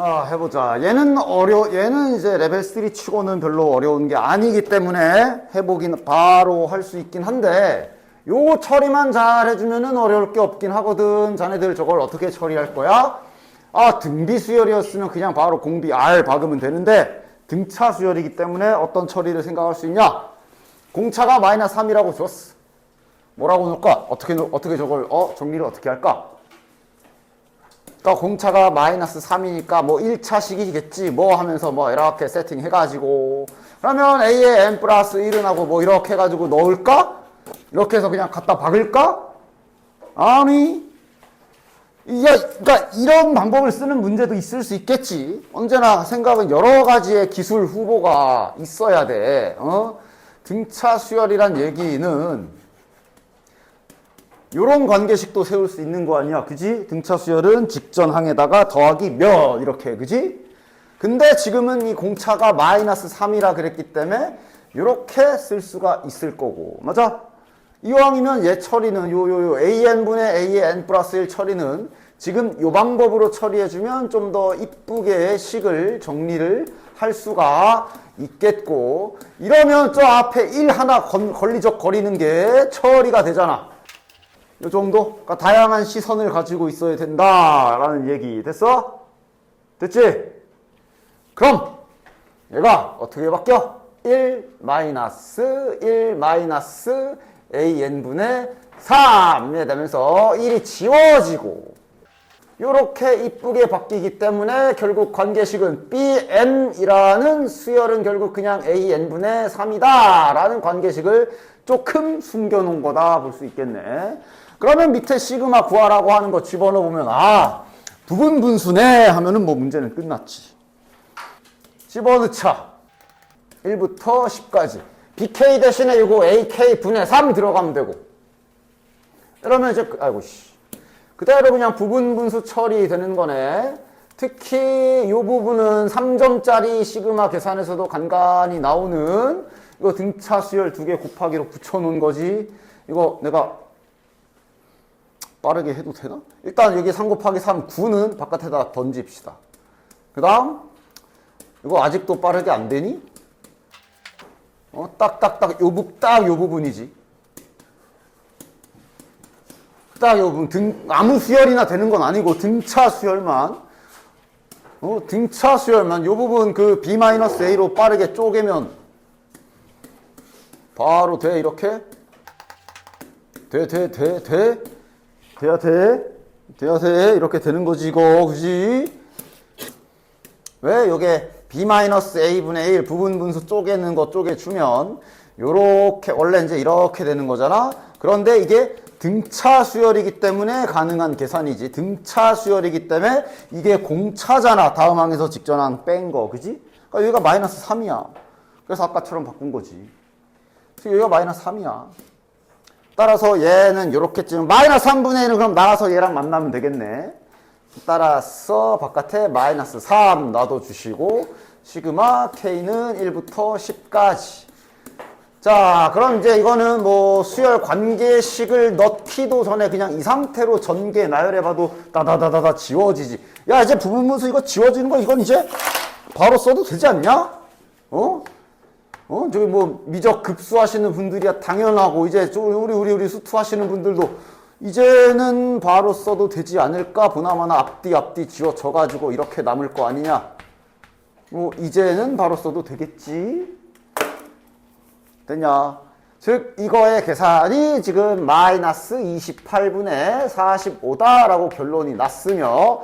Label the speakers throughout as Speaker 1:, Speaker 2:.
Speaker 1: 해보자. 얘는 이제 레벨 3 치고는 별로 어려운 게 아니기 때문에 해보긴 바로 할 수 있긴 한데, 요 처리만 잘 해주면은 어려울 게 없긴 하거든. 자네들 저걸 어떻게 처리할 거야? 등비 수열이었으면 그냥 바로 공비 R 박으면 되는데, 등차 수열이기 때문에 어떤 처리를 생각할 수 있냐? 공차가 마이너스 3이라고 줬어. 뭐라고 넣을까? 어떻게 저걸, 정리를 어떻게 할까? 그러니까 공차가 마이너스 3이니까 뭐 1차식이겠지 뭐 하면서 뭐 이렇게 세팅 해가지고, 그러면 A에 n 플러스 1은 하고 뭐 이렇게 해가지고 넣을까? 이렇게 해서 그냥 갖다 박을까? 아니, 그러니까 이런 방법을 쓰는 문제도 있을 수 있겠지. 언제나 생각은 여러 가지의 기술 후보가 있어야 돼. 등차 수열이란 얘기는 요런 관계식도 세울 수 있는 거 아니야, 그지? 등차 수열은 직전 항에다가 더하기 몇 이렇게, 그지? 근데 지금은 이 공차가 마이너스 3이라 그랬기 때문에 요렇게 쓸 수가 있을 거고, 맞아? 이왕이면 얘 처리는 요 AN분의 A의 N 플러스 1 처리는 지금 요 방법으로 처리해주면 좀 더 이쁘게 식을 정리를 할 수가 있겠고, 이러면 저 앞에 1 하나 걸리적거리는 게 처리가 되잖아. 요 정도? 그러니까 다양한 시선을 가지고 있어야 된다라는 얘기. 됐어? 됐지? 그럼 얘가 어떻게 바뀌어? 1 마이너스 AN분의 3이 되면서 1이 지워지고, 요렇게 이쁘게 바뀌기 때문에 결국 관계식은 BN이라는 수열은 결국 그냥 AN분의 3이다 라는 관계식을 조금 숨겨놓은 거다 볼 수 있겠네. 그러면 밑에 시그마 구하라고 하는 거 집어넣으면 부분 분수네 하면은 뭐 문제는 끝났지. 집어넣자. 1부터 10까지. BK 대신에 이거 AK 분의 3 들어가면 되고. 이러면 이제 그대로 그냥 부분 분수 처리되는 거네. 특히 이 부분은 3점짜리 시그마 계산에서도 간간히 나오는 이거 등차 수열 2개 곱하기로 붙여놓은 거지. 이거 내가 빠르게 해도 되나? 일단 여기 3 곱하기 3 9는 바깥에다 던집시다. 그 다음 이거 아직도 빠르게 안 되니? 딱딱딱 요 부분이지. 딱 요 부분 아무 수열이나 되는 건 아니고 등차 수열만 등차 수열만 요 부분 그 B-A로 빠르게 쪼개면 바로 돼. 이렇게 돼야 돼. 이렇게 되는 거지, 이거. 그지? 왜? 요게 B-A분의 1 부분 분수 쪼개는 거 쪼개주면 요렇게, 원래 이제 이렇게 되는 거잖아? 그런데 이게 등차 수열이기 때문에 가능한 계산이지. 등차 수열이기 때문에 이게 공차잖아. 다음 항에서 직전항 뺀 거. 그지? 그러니까 여기가 마이너스 3이야. 그래서 아까처럼 바꾼 거지. 그래서 여기가 마이너스 3이야. 따라서 얘는 요렇게 쯤 마이너스 3분의 1은 그럼 나가서 얘랑 만나면 되겠네. 따라서 바깥에 마이너스 3 놔둬주시고 시그마 K는 1부터 10까지. 자, 그럼 이제 이거는 뭐 수열 관계식을 넣기도 전에 그냥 이 상태로 전개 나열해봐도 다다다다다 지워지지. 야, 이제 부분분수 이거 지워지는 거 이건 이제 바로 써도 되지 않냐? 저기 뭐 미적 급수하시는 분들이야 당연하고, 이제 우리 수투 하시는 분들도 이제는 바로 써도 되지 않을까? 보나마나 앞뒤 지워져가지고 이렇게 남을 거 아니냐? 뭐 이제는 바로 써도 되겠지? 됐냐? 즉 이거의 계산이 지금 마이너스 28분의 45다라고 결론이 났으며,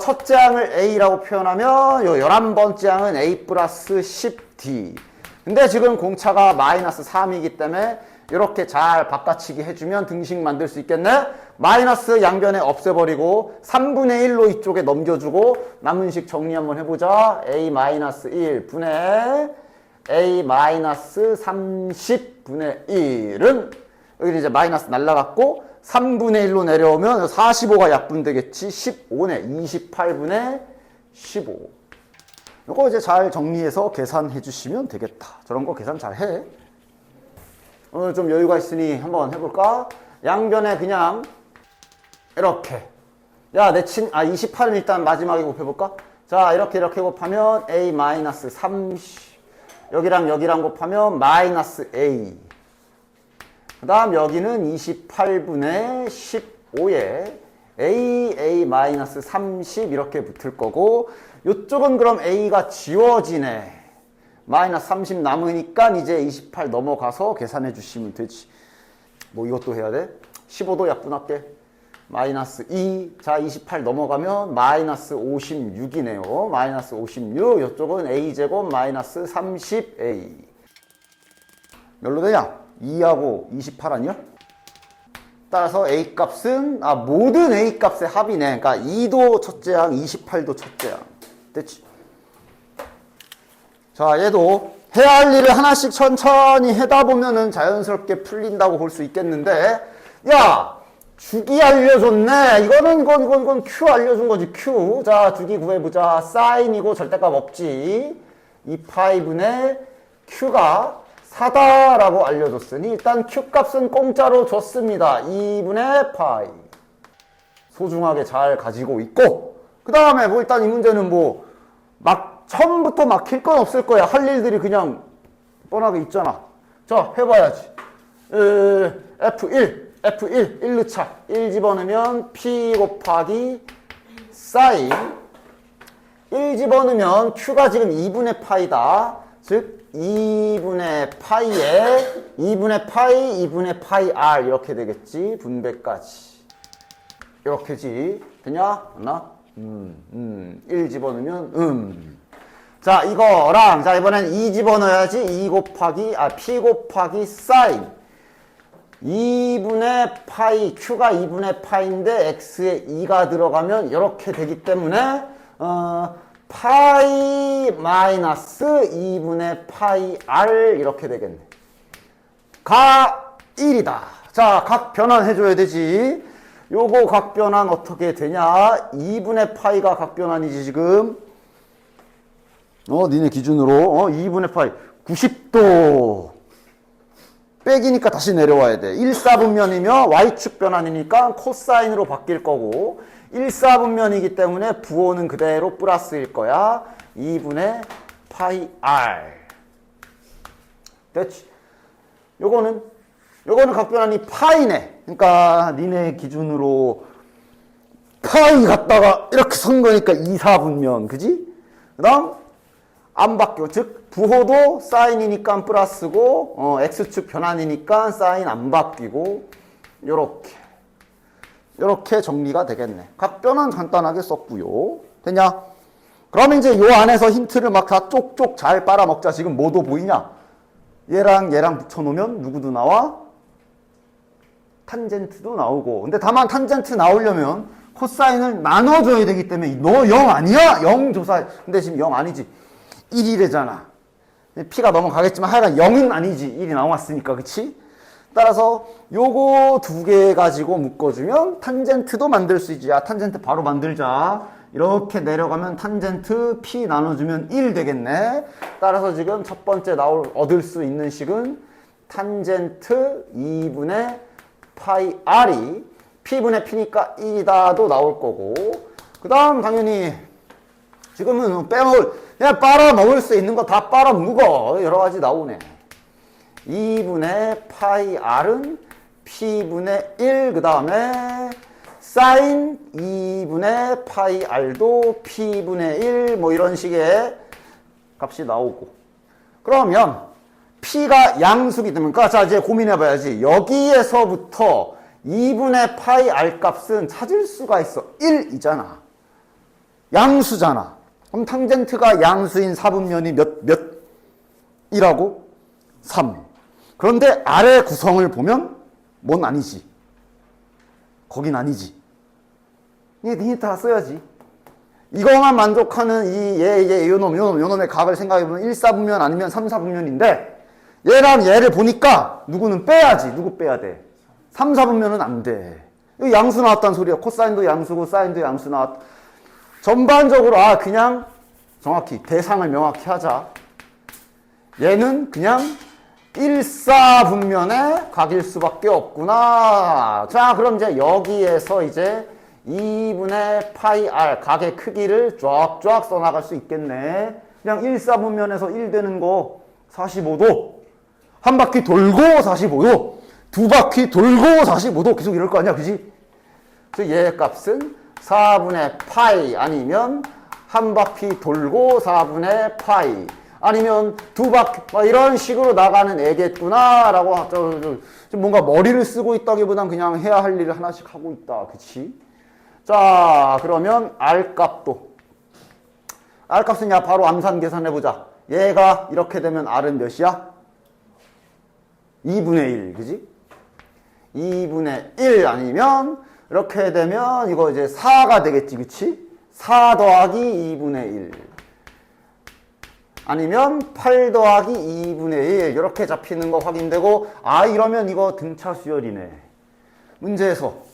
Speaker 1: 첫째 항을 A라고 표현하면 요 11번째 항은 A 플러스 10D. 근데 지금 공차가 마이너스 3이기 때문에 이렇게 잘 바꿔치기 해주면 등식 만들 수 있겠네? 마이너스 양변에 없애버리고 3분의 1로 이쪽에 넘겨주고 남은 식 정리 한번 해보자. A-1 분의 A-30분의 1은 여기 이제 마이너스 날라갔고 3분의 1로 내려오면 45가 약분되겠지. 15네. 28분의 15. 이거 이제 잘 정리해서 계산해 주시면 되겠다. 저런 거 계산 잘 해. 오늘 좀 여유가 있으니 한번 해볼까? 양변에 그냥 이렇게. 야, 28은 일단 마지막에 곱해볼까? 자, 이렇게 곱하면 a 마이너스 30. 여기랑 여기랑 곱하면 마이너스 a. 그 다음 여기는 28분의 15에 a 마이너스 30 이렇게 붙을 거고, 요쪽은 그럼 a가 지워지네. 마이너스 30 남으니까 이제 28 넘어가서 계산해 주시면 되지. 뭐 이것도 해야 돼? 15도 약분할게. 마이너스 2. 자, 28 넘어가면 마이너스 56이네요. 마이너스 56. 이쪽은 a제곱 마이너스 30a. 뭘로 되냐? 2하고 28 아니야? 따라서 a 값은, 모든 a 값의 합이네. 그러니까 2도 첫째 항, 28도 첫째 항. 됐지? 자, 얘도 해야 할 일을 하나씩 천천히 해다 보면은 자연스럽게 풀린다고 볼 수 있겠는데, 야! 주기 알려줬네. 이건 Q 알려준 거지, Q. 자, 주기 구해보자. 사인이고 절대값 없지. 2파이분의 Q가 4다라고 알려줬으니, 일단 Q 값은 공짜로 줬습니다. 2분의 파이. 소중하게 잘 가지고 있고, 그 다음에 뭐 일단 이 문제는 처음부터 막힐 건 없을 거야. 할 일들이 그냥 뻔하게 있잖아. 자, 해봐야지. F1, 1로 차. 1 집어넣으면 P 곱하기 사인. 1 집어넣으면 Q가 지금 2분의 파이다. 즉, 2분의 파이에 2분의 파이, 2분의 파이 R 이렇게 되겠지. 분배까지. 이렇게지. 되냐? 맞나? 1 집어넣으면 자, 이거랑, 자, 이번엔 2 집어넣어야지. P 곱하기 사인. 2분의 파이, Q가 2분의 파이인데, X에 2가 들어가면 이렇게 되기 때문에, 파이 마이너스 2분의 파이 R 이렇게 되겠네. 가 1이다. 자, 각 변환해줘야 되지. 요거 각 변환 어떻게 되냐? 2분의 파이가 각 변환이지, 지금. 니네 기준으로 2분의 파이 90도 빼기니까 다시 내려와야 돼. 1사분면이면 y축 변환이니까 코사인으로 바뀔 거고, 1사분면이기 때문에 부호는 그대로 플러스일 거야. 2분의 파이 r. 됐지? 요거는 각 변환이 파이네. 그러니까 니네 기준으로 파이 갖다가 이렇게 선 거니까 2사분면, 그지? 그 다음 안 바뀌어. 즉 부호도 사인이니까 플러스고, x축 변환이니까 사인 안 바뀌고, 요렇게 정리가 되겠네. 각 변환 간단하게 썼고요. 됐냐? 그럼 이제 요 안에서 힌트를 막 다 쪽쪽 잘 빨아먹자. 지금 뭐도 보이냐? 얘랑 붙여놓으면 누구도 나와? 탄젠트도 나오고. 근데 다만 탄젠트 나오려면 코사인을 나눠줘야 되기 때문에 너 0 아니야? 0 조사. 근데 지금 0 아니지. 1이래잖아. P가 넘어가겠지만 하여간 0은 아니지. 1이 나왔으니까, 그치? 따라서 요거 두 개 가지고 묶어주면 탄젠트도 만들 수 있지. 야, 탄젠트 바로 만들자. 이렇게 내려가면 탄젠트 P 나눠주면 1 되겠네. 따라서 지금 첫 번째 얻을 수 있는 식은 탄젠트 2분의 파이 R이 P분의 P니까 1이다도 나올 거고, 그 다음 당연히 지금은 그냥 빨아먹을 수 있는 거 다 빨아먹어. 여러 가지 나오네. 2분의 파이 R은 P분의 1, 그 다음에 사인 2분의 파이 R도 P분의 1, 뭐 이런 식의 값이 나오고. 그러면 P가 양수기 때문에, 자, 이제 고민해봐야지. 여기에서부터 2분의 파이 R 값은 찾을 수가 있어. 1이잖아. 양수잖아. 그럼 탄젠트가 양수인 사분면이 몇이라고? 3. 그런데 아래 구성을 보면 뭔 아니지. 거긴 아니지. 니네 다 써야지. 이거만 만족하는 요놈의 각을 생각해보면 1사분면 아니면 3사분면인데, 얘랑 얘를 보니까 누구는 빼야지. 누구 빼야 돼? 3사분면은 안 돼. 이거 양수 나왔다는 소리야. 코사인도 양수고 사인도 양수 나왔다. 전반적으로 그냥 정확히 대상을 명확히 하자. 얘는 그냥 1사분면의 각일 수밖에 없구나. 자, 그럼 이제 여기에서 이제 2분의 파이 r 각의 크기를 쫙쫙 써나갈 수 있겠네. 그냥 1사분면에서 1 되는 거 45도. 한 바퀴 돌고 45도. 두 바퀴 돌고 45도. 계속 이럴 거 아니야, 그지? 그래서 얘 값은 4분의 파이 아니면 한 바퀴 돌고 4분의 파이 아니면 두 바퀴 이런 식으로 나가는 애겠구나 라고 좀 뭔가 머리를 쓰고 있다기보단 그냥 해야 할 일을 하나씩 하고 있다. 그치? 자, 그러면 R 값은 야 바로 암산 계산해보자. 얘가 이렇게 되면 R은 몇이야? 2분의 1, 그지? 2분의 1 아니면 이렇게 되면 이거 이제 4가 되겠지, 그치? 4 더하기 2분의 1 아니면 8 더하기 2분의 1 이렇게 잡히는 거 확인되고, 아 이러면 이거 등차 수열이네. 문제에서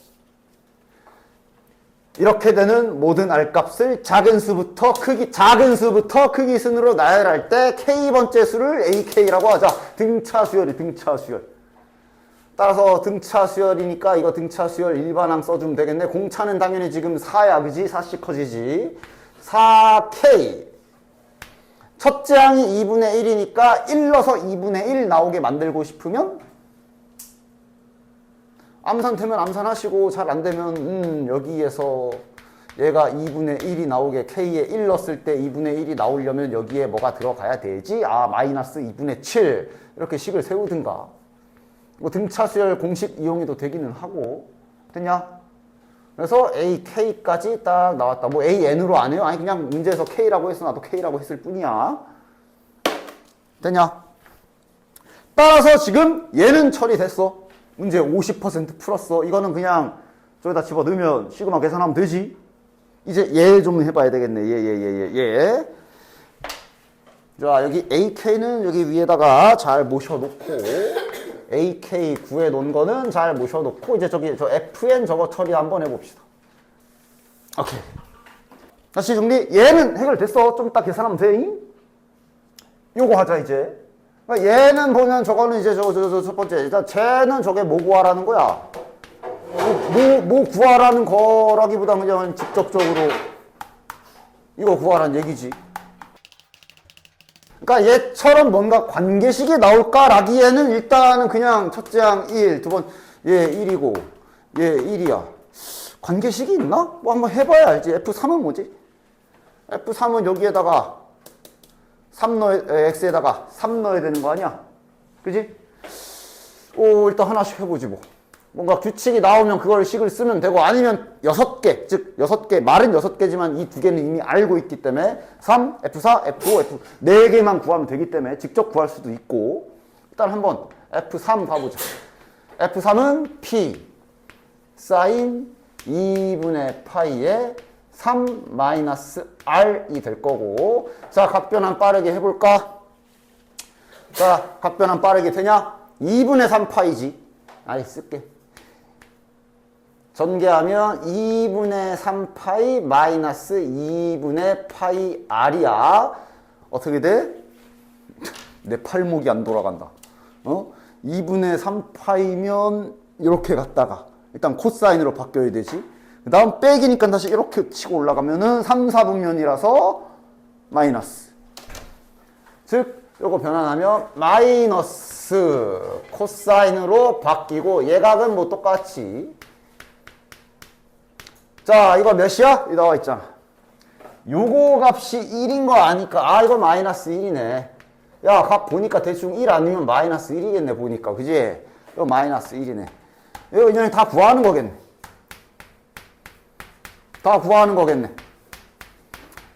Speaker 1: 이렇게 되는 모든 R값을 작은 수부터 크기 순으로 나열할 때 K번째 수를 AK라고 하자. 등차 수열이 등차 수열. 따라서 등차 수열이니까 이거 등차 수열 일반항 써주면 되겠네. 공차는 당연히 지금 4야, 그지? 4씩 커지지. 4K. 첫째 항이 2분의 1이니까 1 넣어서 2분의 1 나오게 만들고 싶으면 암산 되면 암산하시고 잘 안 되면 여기에서 얘가 2분의 1이 나오게 K에 1 넣었을 때 2분의 1이 나오려면 여기에 뭐가 들어가야 되지? 아, 마이너스 2분의 7 이렇게 식을 세우든가. 뭐 등차 수열 공식 이용해도 되기는 하고. 됐냐? 그래서 AK까지 딱 나왔다. 뭐 AN으로 안 해요? 아니 그냥 문제에서 K라고 했어. 나도 K라고 했을 뿐이야. 됐냐? 따라서 지금 얘는 처리됐어. 문제 50% 풀었어. 이거는 그냥 저기다 집어넣으면 시그마 계산하면 되지. 이제 얘 좀 해봐야 되겠네. 얘. 자, 여기 AK는 여기 위에다가 잘 모셔놓고, AK 구해 놓은 거는 잘 모셔놓고, 이제 저기 저 FN 저거 처리 한번 해봅시다. 오케이. 다시 정리. 얘는 해결됐어. 좀 이따 계산하면 돼. 요거 하자 이제. 그러니까 얘는 보면 저거는 이제 첫 번째. 일단 쟤는 저게 뭐 구하라는 거야? 뭐 구하라는 거라기보다 그냥 직접적으로 이거 구하라는 얘기지. 그러니까 얘처럼 뭔가 관계식이 나올까라기에는 일단은 그냥 첫째 항 1, 두 번, 얘 1이고, 얘 1이야. 관계식이 있나? 뭐 한번 해봐야 알지. F3은 뭐지? F3은 여기에다가 X에다가 3 넣어야 되는 거 아니야? 그지? 일단 하나씩 해보지 뭐. 뭔가 규칙이 나오면 그걸 식을 쓰면 되고, 아니면 6개, 즉 6개, 말은 6개지만 이 2개는 이미 알고 있기 때문에 3, F4, F5, F 4개만 구하면 되기 때문에 직접 구할 수도 있고. 일단 한번 F3 가보자. F3은 P 사인 2분의 파이에 3 마이너스 R이 될 거고. 자, 각변환 빠르게 해볼까? 자, 각변환 빠르게 되냐? 2분의 3 파이지. 아이, 쓸게. 전개하면 2분의 3 파이 마이너스 2분의 파이 R이야. 어떻게 돼? 내 팔목이 안 돌아간다. 2분의 3 파이면 이렇게 갔다가 일단 코사인으로 바뀌어야 되지. 그 다음 빼기니까 다시 이렇게 치고 올라가면은 3, 4분면이라서 마이너스. 즉, 요거 변환하면 마이너스 코사인으로 바뀌고, 얘각은 뭐 똑같이. 자, 이거 몇이야? 이 나와 있잖아. 요거 값이 1인 거 아니까, 아, 이거 마이너스 1이네. 야, 각 보니까 대충 1 아니면 마이너스 1이겠네, 보니까. 그지? 이거 마이너스 1이네. 이거 그냥 다 구하는 거겠네. 다 구하는 거겠네.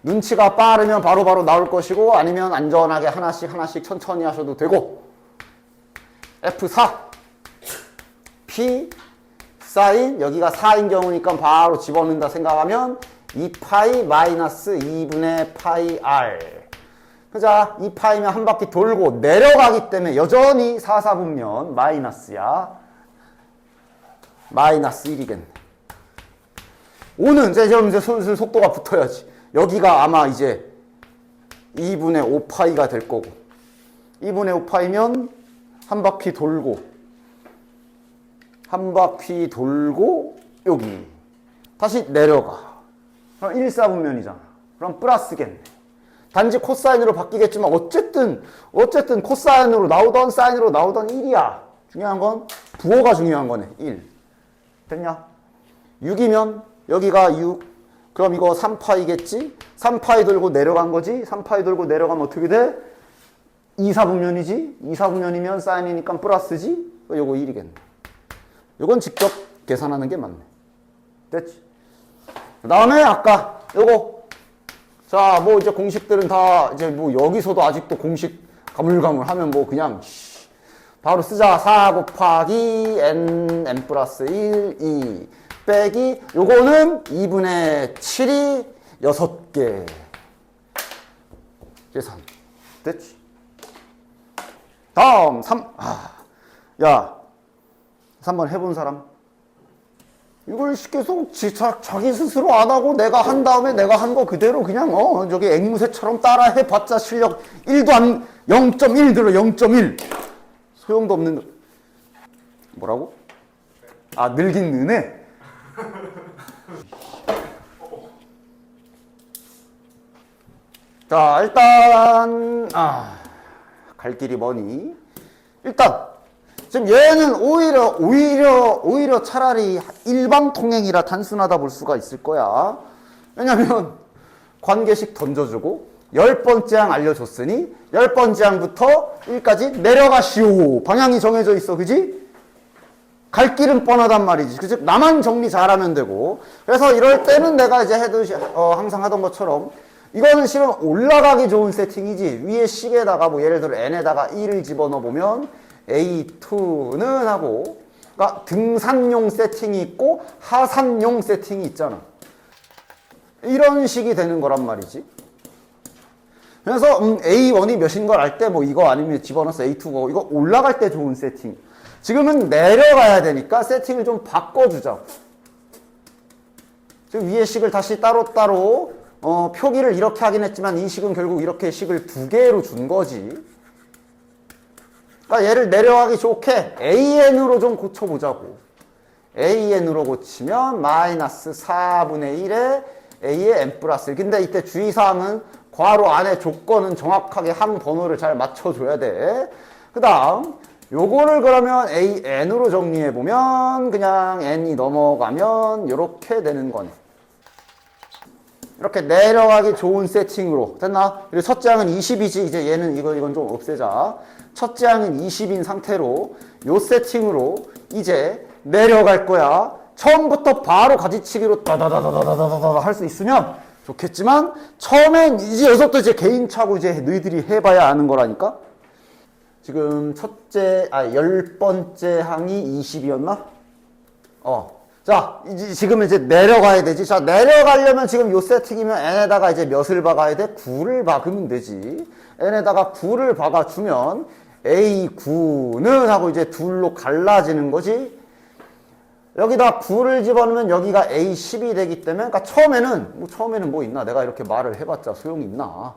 Speaker 1: 눈치가 빠르면 바로바로 나올 것이고, 아니면 안전하게 하나씩 천천히 하셔도 되고. F4 P 사인, 여기가 4인 경우니까 바로 집어넣는다 생각하면 2파이 마이너스 2분의 파이 R. 그자, 2파이면 한 바퀴 돌고 내려가기 때문에 여전히 4, 4분면 마이너스야. 마이너스 1이겠네. 5는 이제 슬슬 속도가 붙어야지. 여기가 아마 이제 2분의 5파이가 될 거고, 2분의 5파이면 한 바퀴 돌고 여기 다시 내려가. 그럼 1, 4분면이잖아. 그럼 플러스겠네. 단지 코사인으로 바뀌겠지만 어쨌든 코사인으로 나오던 사인으로 나오던 1이야. 중요한 건 부호가 중요한 거네. 1. 됐냐? 6이면 여기가 6. 그럼 이거 3파이겠지? 3파이 돌고 내려간 거지? 3파이 돌고 내려가면 어떻게 돼? 2, 4분면이지? 2, 4분면이면 사인이니까 플러스지? 요거 1이겠네. 요건 직접 계산하는 게 맞네. 됐지? 그 다음에 아까 요거. 자, 뭐 이제 공식들은 다 이제 뭐 여기서도 아직도 공식 가물가물 하면 뭐 그냥 바로 쓰자. 4 곱하기 n 플러스 1, 2 빼기 요거는 2분의 7이 6개. 계산. 됐지? 다음 3. 야 3번 해본 사람? 이걸 계속 자기 스스로 안 하고 내가 한 다음에 내가 한 거 그대로 그냥 저기 앵무새처럼 따라 해봤자 실력 1도 안 0.1 들어. 0.1 소용도 없는 거. 뭐라고? 아 늙긴 느네. 자 일단 갈 길이 머니. 일단 지금 얘는 오히려 차라리 일방통행이라 단순하다 볼 수가 있을 거야. 왜냐면 관계식 던져주고 10번째 항 알려줬으니 10번째 항부터 1까지 내려가시오. 방향이 정해져 있어. 그지? 갈 길은 뻔하단 말이지. 그치? 나만 정리 잘하면 되고. 그래서 이럴 때는 내가 이제 항상 하던 것처럼 이거는 실은 올라가기 좋은 세팅이지. 위에 식에다가 뭐 예를 들어 n에다가 1을 집어넣어 보면 A2는 하고, 그러니까 등산용 세팅이 있고 하산용 세팅이 있잖아. 이런 식이 되는 거란 말이지. 그래서 A1이 몇인 걸 알 때 뭐 이거 아니면 집어넣어서 A2고, 이거 올라갈 때 좋은 세팅. 지금은 내려가야 되니까 세팅을 좀 바꿔주자고. 지금 위에 식을 다시 따로따로 표기를 이렇게 하긴 했지만 이 식은 결국 이렇게 식을 두 개로 준 거지. 그러니까 얘를 내려가기 좋게 AN으로 좀 고쳐보자고. AN으로 고치면 마이너스 4분의 1에 A의 n 플러스 1. 근데 이때 주의사항은 괄호 안에 조건은 정확하게 항 번호를 잘 맞춰줘야 돼. 그 다음 요거를 그러면 AN으로 정리해보면 그냥 n이 넘어가면 이렇게 되는 거네. 이렇게 내려가기 좋은 세팅으로 됐나? 그리고 첫째 항은 20이지. 이제 얘는 이건 좀 없애자. 첫째 항은 20인 상태로 요 세팅으로 이제 내려갈 거야. 처음부터 바로 가지치기로 다다다다다다다다 할 수 있으면 좋겠지만 처음엔 이제 여기서부터 이제 개인차고 이제 너희들이 해봐야 아는 거라니까. 지금 10번째 항이 20이었나? 자, 지금 이제 내려가야 되지. 자, 내려가려면 지금 요 세팅이면 n에다가 이제 몇을 박아야 돼? 9를 박으면 되지. n에다가 9를 박아주면 A9는 하고 이제 둘로 갈라지는 거지. 여기다 9를 집어넣으면 여기가 A10이 되기 때문에, 그러니까 처음에는 뭐 있나? 내가 이렇게 말을 해봤자 소용이 있나?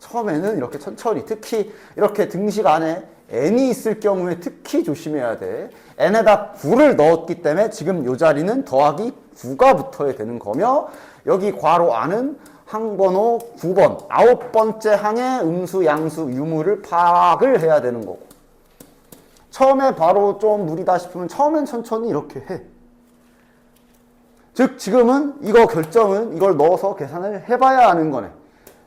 Speaker 1: 처음에는 이렇게 천천히, 특히 이렇게 등식 안에 n이 있을 경우에 특히 조심해야 돼. n에다 9를 넣었기 때문에 지금 이 자리는 더하기 9가 붙어야 되는 거며, 여기 괄호 안은 항번호 9번, 9번째 항의 음수, 양수, 유무를 파악을 해야 되는 거고. 처음에 바로 좀 무리다 싶으면 처음엔 천천히 이렇게 해. 즉 지금은 이거 결정은 이걸 넣어서 계산을 해봐야 하는 거네.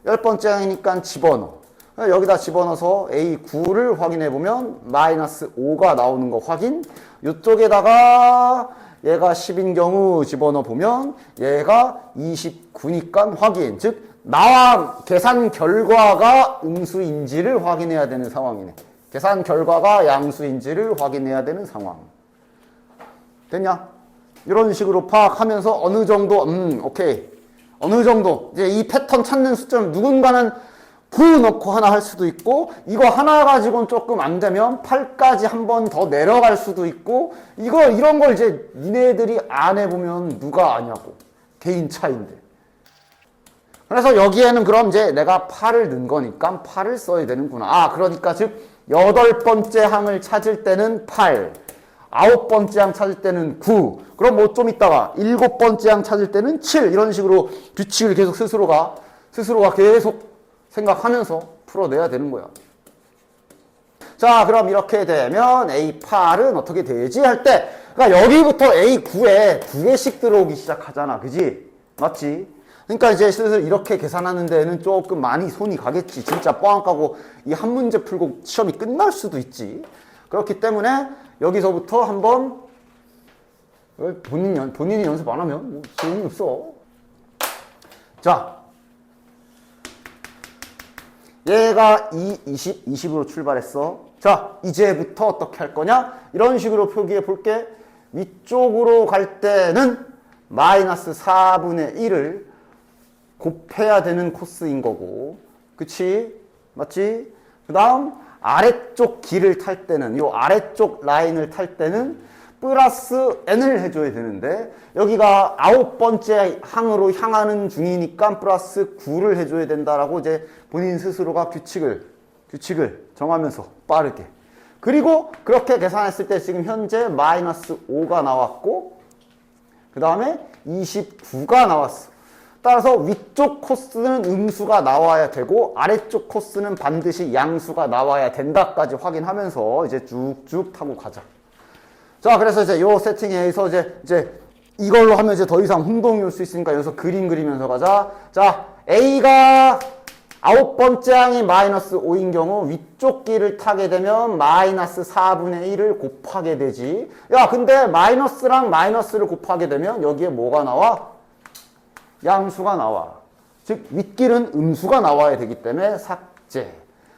Speaker 1: 10번째 항이니까 집어넣어. 여기다 집어넣어서 A9를 확인해보면 마이너스 5가 나오는 거 확인. 이쪽에다가 얘가 10인 경우 집어넣어보면 얘가 29니까 확인. 즉 나와 계산 결과가 음수인지를 확인해야 되는 상황이네. 계산 결과가 양수인지를 확인해야 되는 상황. 됐냐? 이런 식으로 파악하면서 어느 정도 오케이. 어느 정도 이제 이 패턴 찾는 수점 누군가는 9 넣고 하나 할 수도 있고, 이거 하나 가지고는 조금 안 되면 8까지 한 번 더 내려갈 수도 있고, 이런 걸 이제 니네들이 안 해보면 누가 아냐고. 개인 차인데. 그래서 여기에는 그럼 이제 내가 8을 넣은 거니까 8을 써야 되는구나. 그러니까 즉 8번째 항을 찾을 때는 8, 9번째 항 찾을 때는 9. 그럼 뭐 좀 있다가 7번째 항 찾을 때는 7. 이런 식으로 규칙을 계속 스스로가 계속 생각하면서 풀어내야 되는 거야. 자, 그럼 이렇게 되면 A8은 어떻게 되지? 할 때, 그러니까 여기부터 A9에 2개씩 들어오기 시작하잖아. 그지? 맞지? 그러니까 이제 슬슬 이렇게 계산하는 데는 조금 많이 손이 가겠지. 진짜 뻥 까고 이 한 문제 풀고 시험이 끝날 수도 있지. 그렇기 때문에 여기서부터 한번 본인이 연습 안 하면 뭐 소용이 없어. 자, 얘가 20, 20으로 출발했어. 자, 이제부터 어떻게 할 거냐? 이런 식으로 표기해 볼게. 위쪽으로 갈 때는 마이너스 4분의 1을 곱해야 되는 코스인 거고. 그치? 맞지? 그 다음 아래쪽 길을 탈 때는, 요 아래쪽 라인을 탈 때는 플러스 n을 해줘야 되는데, 여기가 9번째 항으로 향하는 중이니까 플러스 9를 해줘야 된다라고 이제 본인 스스로가 규칙을 정하면서 빠르게. 그리고 그렇게 계산했을 때 지금 현재 마이너스 5가 나왔고, 그 다음에 29가 나왔어. 따라서 위쪽 코스는 음수가 나와야 되고 아래쪽 코스는 반드시 양수가 나와야 된다까지 확인하면서 이제 쭉쭉 타고 가자. 자, 그래서 이제 요 세팅에서 이제 이걸로 하면 이제 더 이상 혼동이 올 수 있으니까 여기서 그림 그리면서 가자. 자, A가 9번째 항이 마이너스 5인 경우 위쪽 길을 타게 되면 마이너스 4분의 1을 곱하게 되지. 야, 근데 마이너스랑 마이너스를 곱하게 되면 여기에 뭐가 나와? 양수가 나와. 즉 윗길은 음수가 나와야 되기 때문에 삭제.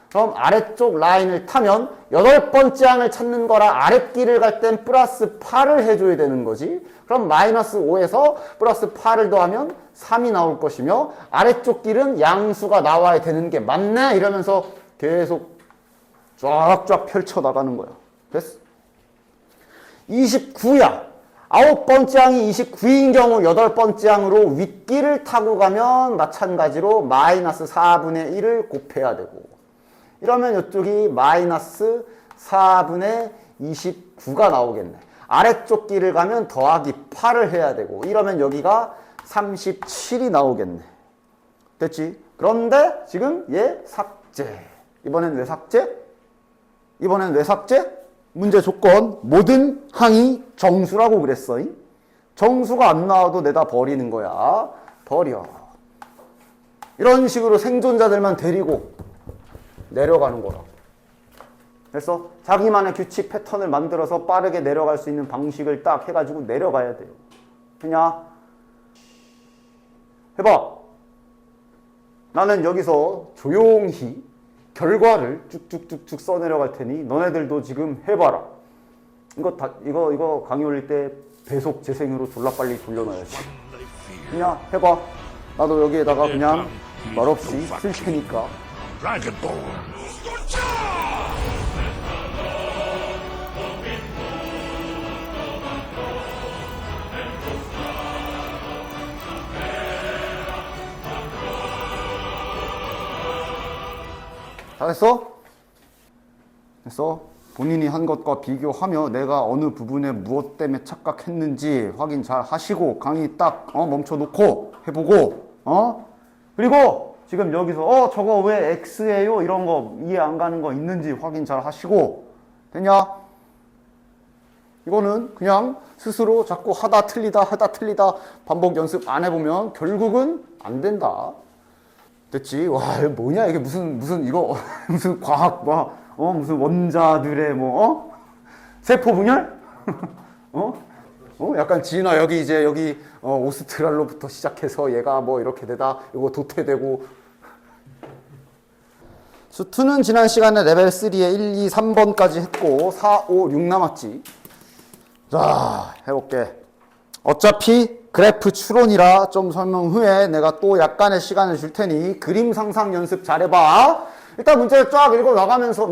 Speaker 1: 그럼 아래쪽 라인을 타면 8번째 항을 찾는 거라 아랫길을 갈 땐 플러스 8을 해줘야 되는 거지. 그럼 마이너스 5에서 플러스 8을 더하면 3이 나올 것이며 아래쪽 길은 양수가 나와야 되는 게 맞네? 이러면서 계속 쫙쫙 펼쳐나가는 거야. 됐어? 29야. 9번째 항이 29인 경우 8번째 항으로 윗길을 타고 가면 마찬가지로 마이너스 4분의 1을 곱해야 되고, 이러면 이쪽이 마이너스 4분의 29가 나오겠네. 아래쪽 길을 가면 더하기 8을 해야 되고, 이러면 여기가 37이 나오겠네. 됐지? 그런데 지금 얘 삭제. 이번엔 왜 삭제? 문제 조건 모든 항이 정수라고 그랬어. 정수가 안 나와도 내다 버리는 거야. 버려. 이런 식으로 생존자들만 데리고 내려가는 거라고. 그래서 자기만의 규칙 패턴을 만들어서 빠르게 내려갈 수 있는 방식을 딱 해가지고 내려가야 돼요. 그냥 해봐. 나는 여기서 조용히 결과를 쭉쭉쭉쭉 써내려갈 테니 너네들도 지금 해봐라. 이거 강의 올릴 때 배속 재생으로 졸라 빨리 돌려놔야지. 그냥 해봐. 나도 여기에다가 그냥 말없이 쓸 테니까. 다 됐어? 됐어? 본인이 한 것과 비교하며 내가 어느 부분에 무엇 때문에 착각했는지 확인 잘 하시고 강의 딱 멈춰놓고 해보고 그리고 지금 여기서 저거 왜 X예요? 이런 거 이해 안 가는 거 있는지 확인 잘 하시고. 됐냐? 이거는 그냥 스스로 자꾸 하다 틀리다 반복 연습 안 해보면 결국은 안 된다. 됐지? 와, 이거 뭐냐? 이게 무슨 이거 무슨 과학 무슨 원자들의 세포 분열? 약간 지인아 여기 오스트랄로부터 시작해서 얘가 이렇게 되다 이거 도태되고. 수투는 지난 시간에 레벨 3에 1, 2, 3번까지 했고 4, 5, 6 남았지. 자, 해볼게. 어차피 그래프 추론이라 좀 설명 후에 내가 또 약간의 시간을 줄 테니 그림 상상 연습 잘해봐. 일단 문제를 쫙 읽어 나가면서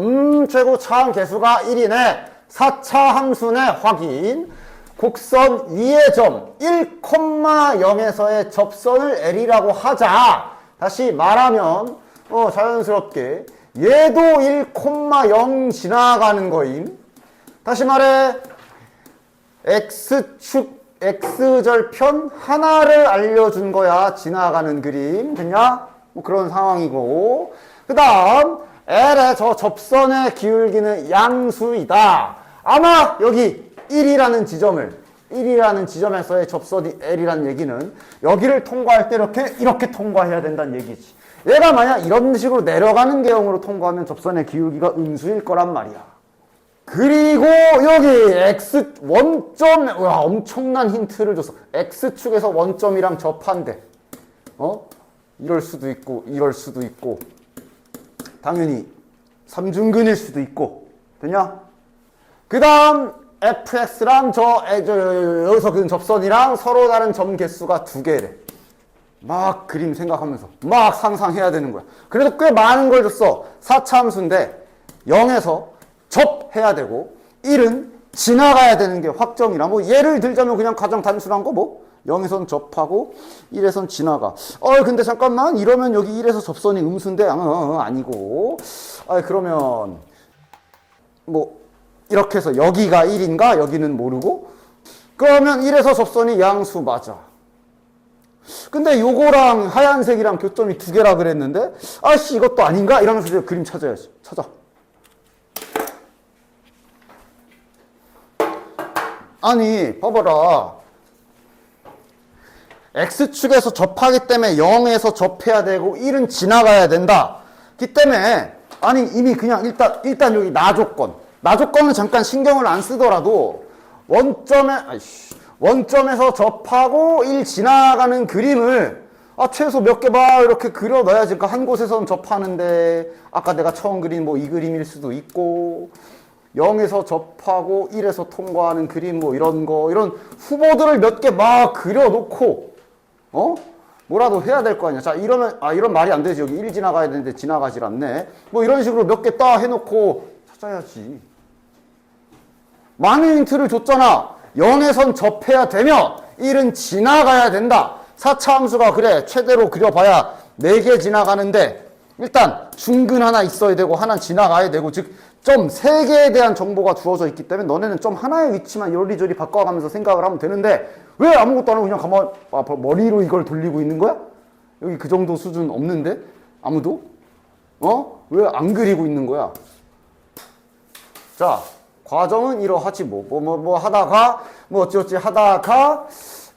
Speaker 1: 최고 차항 개수가 1이네. 4차 함수네 확인. 곡선 위의 점 1,0에서의 접선을 L이라고 하자. 다시 말하면 자연스럽게 얘도 1,0 지나가는 거임. 다시 말해 X축, X절편 하나를 알려준 거야. 지나가는 그림. 됐냐? 뭐 그런 상황이고. 그 다음, L의 저 접선의 기울기는 양수이다. 아마 여기 1이라는 지점에서의 접선이 L이라는 얘기는 여기를 통과할 때 이렇게 통과해야 된다는 얘기지. 얘가 만약 이런 식으로 내려가는 계형으로 통과하면 접선의 기울기가 음수일 거란 말이야. 그리고 여기 X 원점, 와, 엄청난 힌트를 줬어. X축에서 원점이랑 접한대. 이럴 수도 있고, 이럴 수도 있고. 당연히 삼중근일 수도 있고. 됐냐? 그 다음 fx랑 여기서 그 접선이랑 서로 다른 점 개수가 2개래. 막 그림 생각하면서 막 상상해야 되는 거야. 그래도 꽤 많은 걸 줬어. 4차 함수인데 0에서 접해야 되고 1은 지나가야 되는 게 확정이라. 뭐 예를 들자면 그냥 가장 단순한 거 뭐 0에선 접하고 1에선 지나가. 근데 잠깐만, 이러면 여기 1에서 접선이 음수인데 아니고. 그러면 뭐 이렇게 해서 여기가 1인가 여기는 모르고, 그러면 1에서 접선이 양수 맞아. 근데 요거랑 하얀색이랑 교점이 2개라 그랬는데 아씨 이것도 아닌가? 이러면서 이제 그림 찾아야지. 찾아. 아니 봐봐라. X축에서 접하기 때문에 0에서 접해야 되고 1은 지나가야 된다. 그 때문에 아니 이미 그냥 일단 여기 나조건은 잠깐 신경을 안 쓰더라도 원점에서 접하고 1 지나가는 그림을 최소 몇 개 봐 이렇게 그려 넣어야지. 그러니까 한 곳에선 접하는데 아까 내가 처음 그린 뭐 이 그림일 수도 있고 0에서 접하고 1에서 통과하는 그림 뭐 이런 후보들을 몇 개 막 그려 놓고 뭐라도 해야 될 거 아니야. 자, 이러면 이런 말이 안 되지. 여기 1 지나가야 되는데 지나가질 않네. 뭐 이런 식으로 몇 개 따 해놓고 찾아야지. 많은 힌트를 줬잖아. 0에선 접해야 되며 1은 지나가야 된다. 4차 함수가 그래. 최대로 그려봐야 4개 지나가는데 일단 중근 하나 있어야 되고 하나 지나가야 되고, 즉 점 3개에 대한 정보가 주어져 있기 때문에 너네는 점 하나의 위치만 요리조리 바꿔가면서 생각을 하면 되는데 왜 아무것도 안 하고 그냥 머리로 이걸 돌리고 있는 거야? 여기 그 정도 수준 없는데? 아무도? 왜 안 그리고 있는 거야? 자, 과정은 이러하지 뭐 하다가 뭐 어찌어찌 하다가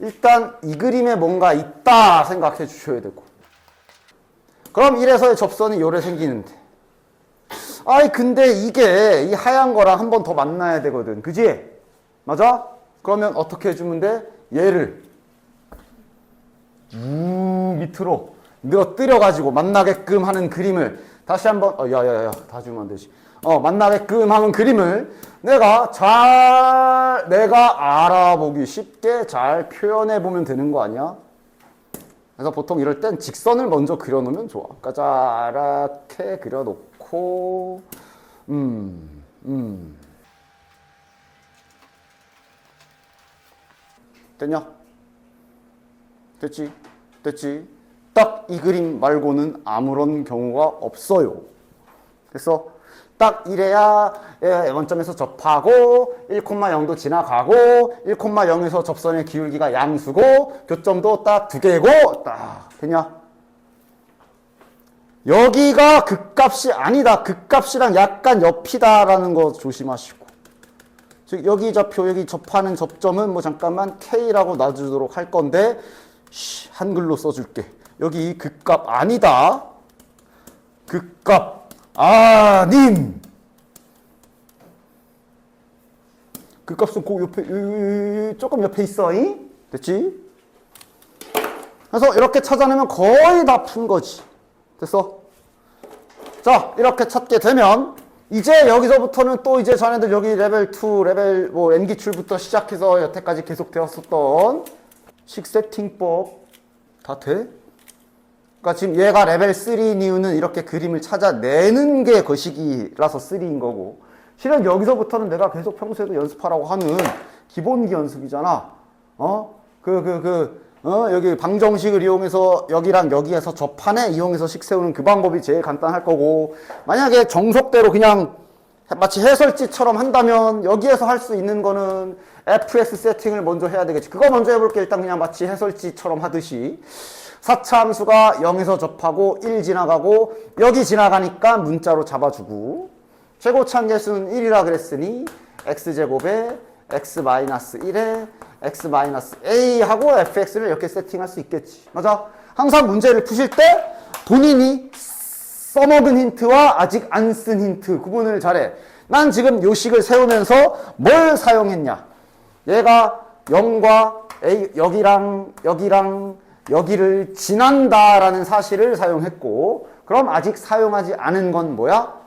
Speaker 1: 일단 이 그림에 뭔가 있다 생각해 주셔야 되고, 그럼 1에서의 접선이 요래 생기는데 근데 이게 이 하얀 거랑 한 번 더 만나야 되거든. 그지? 맞아? 그러면 어떻게 해주면 돼? 얘를 밑으로 늘어뜨려가지고 만나게끔 하는 그림을 다시 한번 야야야 다 주면 안 되지. 만나게끔 하는 그림을 내가 알아보기 쉽게 잘 표현해 보면 되는 거 아니야? 그래서 보통 이럴 땐 직선을 먼저 그려놓으면 좋아. 까자랗게 그려놓고 됐냐? 됐지? 딱 이 그림 말고는 아무런 경우가 없어요. 그래서 딱 이래야 원점에서 접하고 1,0도 지나가고 1,0에서 접선의 기울기가 양수고 교점도 딱 2개고 딱 되냐? 여기가 극값이 아니다. 극값이랑 약간 옆이다라는 거 조심하시고, 즉 여기 좌표 여기 접하는 접점은 뭐 잠깐만 K라고 놔주도록 할 건데 한글로 써줄게. 여기 극값 아니다. 극값 아님. 극값은 그 옆에 조금 옆에 있어. 됐지? 그래서 이렇게 찾아내면 거의 다 푼 거지. 됐어? 자, 이렇게 찾게 되면 이제 여기서부터는 또 이제 자네들 여기 레벨 2, 레벨 뭐 N기출부터 시작해서 여태까지 계속 되었었던 식 세팅법 다 돼? 그러니까 지금 얘가 레벨 3인 이유는 이렇게 그림을 찾아내는 게 거시기라서 3인 거고, 실은 여기서부터는 내가 계속 평소에도 연습하라고 하는 기본기 연습이잖아. 여기 방정식을 이용해서 여기랑 여기에서 접한에 이용해서 식 세우는 그 방법이 제일 간단할 거고, 만약에 정석대로 그냥 마치 해설지처럼 한다면 여기에서 할 수 있는 거는 fx 세팅을 먼저 해야 되겠지. 그거 먼저 해볼게. 일단 그냥 마치 해설지처럼 하듯이 4차 함수가 0에서 접하고 1 지나가고 여기 지나가니까 문자로 잡아주고 최고차함계수는 1이라 그랬으니 x제곱에 x-1에 x-a 하고 fx를 이렇게 세팅할 수 있겠지. 맞아? 항상 문제를 푸실 때 본인이 써먹은 힌트와 아직 안 쓴 힌트 구분을 잘해. 난 지금 요식을 세우면서 뭘 사용했냐. 얘가 0과 A, 여기랑 여기를 지난다라는 사실을 사용했고, 그럼 아직 사용하지 않은 건 뭐야?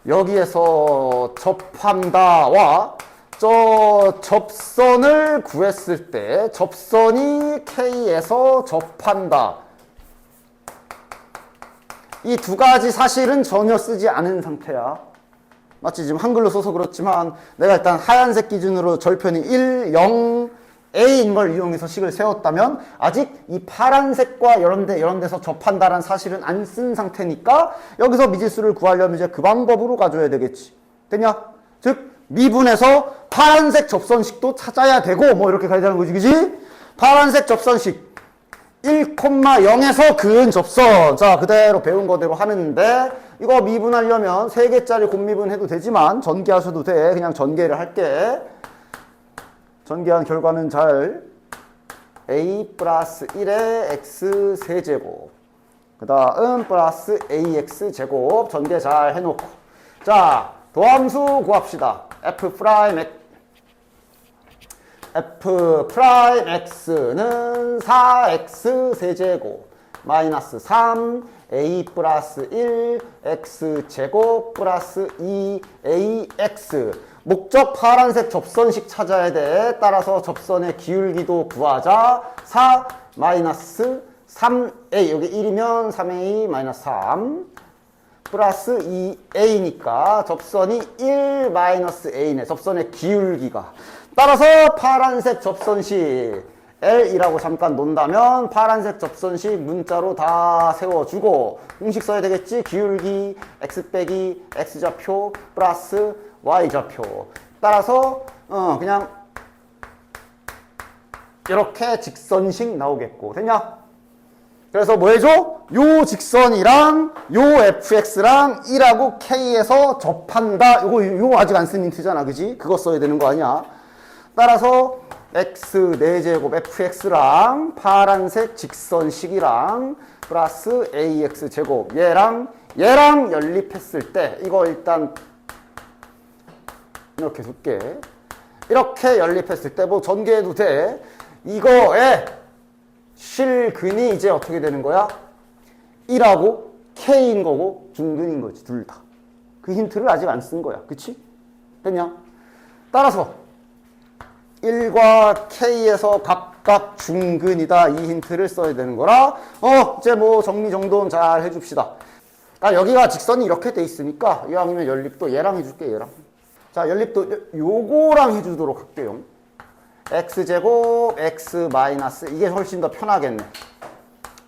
Speaker 1: 여기에서 접한다와 저 접선을 구했을 때 접선이 K에서 접한다. 이 두 가지 사실은 전혀 쓰지 않은 상태야. 마치 지금 한글로 써서 그렇지만 내가 일단 하얀색 기준으로 절편이 1, 0, A인 걸 이용해서 식을 세웠다면 아직 이 파란색과 이런 데서 접한다라는 사실은 안 쓴 상태니까 여기서 미지수를 구하려면 이제 그 방법으로 가져야 되겠지. 됐냐? 즉 미분에서 파란색 접선식도 찾아야 되고 뭐 이렇게 가야 되는 거지, 그지? 파란색 접선식 1,0에서 그은 접선. 자, 그대로 배운 거대로 하는데 이거 미분하려면 3개짜리 곱미분 해도 되지만 전개하셔도 돼. 그냥 전개를 할게. 전개한 결과는 잘 a 플러스 1에 x 세제곱 그 다음 플러스 ax 제곱 전개 잘 해놓고 자 도함수 구합시다. f 프라임 x는 4x 세제곱 마이너스 3 a 플러스 1 x 제곱 플러스 2ax 목적 파란색 접선식 찾아야 돼. 따라서 접선의 기울기도 구하자. 4 마이너스 3a 여기 1이면 3a 마이너스 3 플러스 2a니까 접선이 1 마이너스 a네. 접선의 기울기가. 따라서 파란색 접선식 L이라고 잠깐 논다면 파란색 접선식 문자로 다 세워주고 공식 써야 되겠지. 기울기 x 빼기 x좌표 플러스 y좌표. 따라서 그냥 이렇게 직선식 나오겠고. 됐냐? 그래서 뭐 해줘? 요 직선이랑 요 fx랑 1하고 k에서 접한다. 요거 아직 안 쓴 힌트잖아, 그지? 그거 써야 되는 거 아니야? 따라서 x 4제곱 fx랑 파란색 직선식이랑 플러스 ax 제곱 얘랑 연립했을 때 이거 일단 이렇게 둘게. 이렇게 연립했을 때 뭐 전개해도 돼. 이거에 실근이 이제 어떻게 되는 거야? 1하고 K인 거고 중근인 거지, 둘 다. 그 힌트를 아직 안 쓴 거야. 그치? 됐냐? 따라서 1과 K에서 각각 중근이다. 이 힌트를 써야 되는 거라. 이제 뭐 정리정돈 잘 해줍시다. 여기가 직선이 이렇게 돼 있으니까 이왕이면 연립도 얘랑 해줄게, 얘랑. 자, 연립도 요거랑 해주도록 할게요. x제곱 x 마이너스 이게 훨씬 더 편하겠네.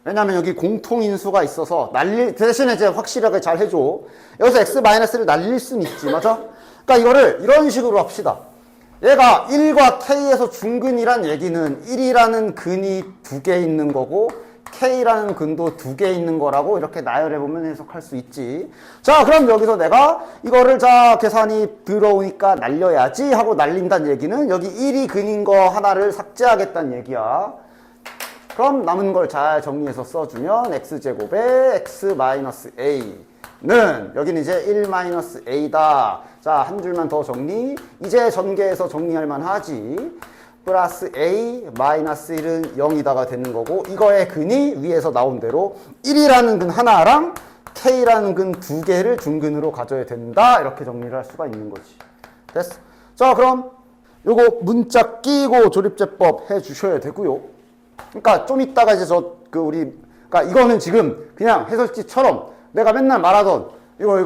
Speaker 1: 왜냐면 여기 공통인수가 있어서 대신에 이제 확실하게 잘 해줘. 여기서 x 마이너스를 날릴 수는 있지, 맞아? 그러니까 이거를 이런 식으로 합시다. 얘가 1과 k에서 중근이란 얘기는 1이라는 근이 2개 있는 거고 K라는 근도 2개 있는 거라고 이렇게 나열해보면 해석할 수 있지. 자, 그럼 여기서 내가 이거를 자, 계산이 들어오니까 날려야지 하고 날린다는 얘기는 여기 1이 근인 거 하나를 삭제하겠다는 얘기야. 그럼 남은 걸 잘 정리해서 써주면 x제곱에 x-a는 여기는 이제 1-a다. 자, 한 줄만 더 정리. 이제 전개해서 정리할 만하지. 플러스 a 마이너스 1은 0이다가 되는 거고 이거의 근이 위에서 나온 대로 1이라는 근 하나랑 k라는 근 2개를 중근으로 가져야 된다. 이렇게 정리를 할 수가 있는 거지. 됐어. 자, 그럼 요거 문자 끼고 조립제법 해 주셔야 되고요. 그러니까 좀 이따가 이제 그러니까 이거는 지금 그냥 해설지처럼 내가 맨날 말하던 이거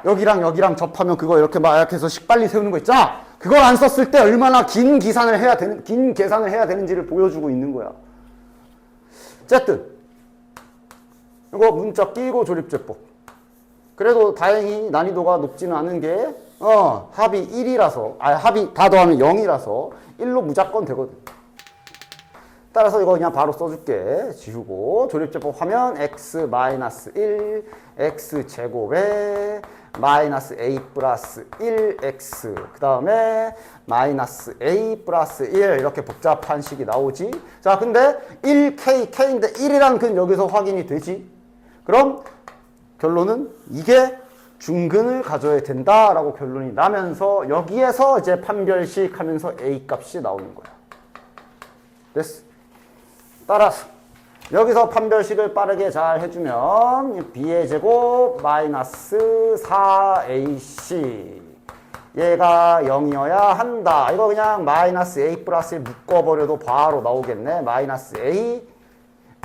Speaker 1: 여기랑 접하면 그거 이렇게 막 해서 식 빨리 세우는 거 있잖아. 그걸 안 썼을 때 얼마나 긴 계산을 해야 되는지를 보여주고 있는 거야. 어쨌든 이거 문자 끼고 조립제법. 그래도 다행히 난이도가 높지는 않은 게 합이 1이라서 합이 다 더하면 0이라서 1로 무조건 되거든. 따라서 이거 그냥 바로 써줄게. 지우고 조립제법 화면 x-1 x제곱에 마이너스 a 플러스 1x 그 다음에 마이너스 a 플러스 1 이렇게 복잡한 식이 나오지. 자, 근데 1k, k인데 1이란 근 여기서 확인이 되지. 그럼 결론은 이게 중근을 가져야 된다라고 결론이 나면서 여기에서 이제 판별식 하면서 a 값이 나오는 거야. 됐어. 따라서 여기서 판별식을 빠르게 잘 해주면 b의 제곱 마이너스 4ac 얘가 0이어야 한다. 이거 그냥 마이너스 a 플러스 1 묶어버려도 바로 나오겠네. 마이너스 a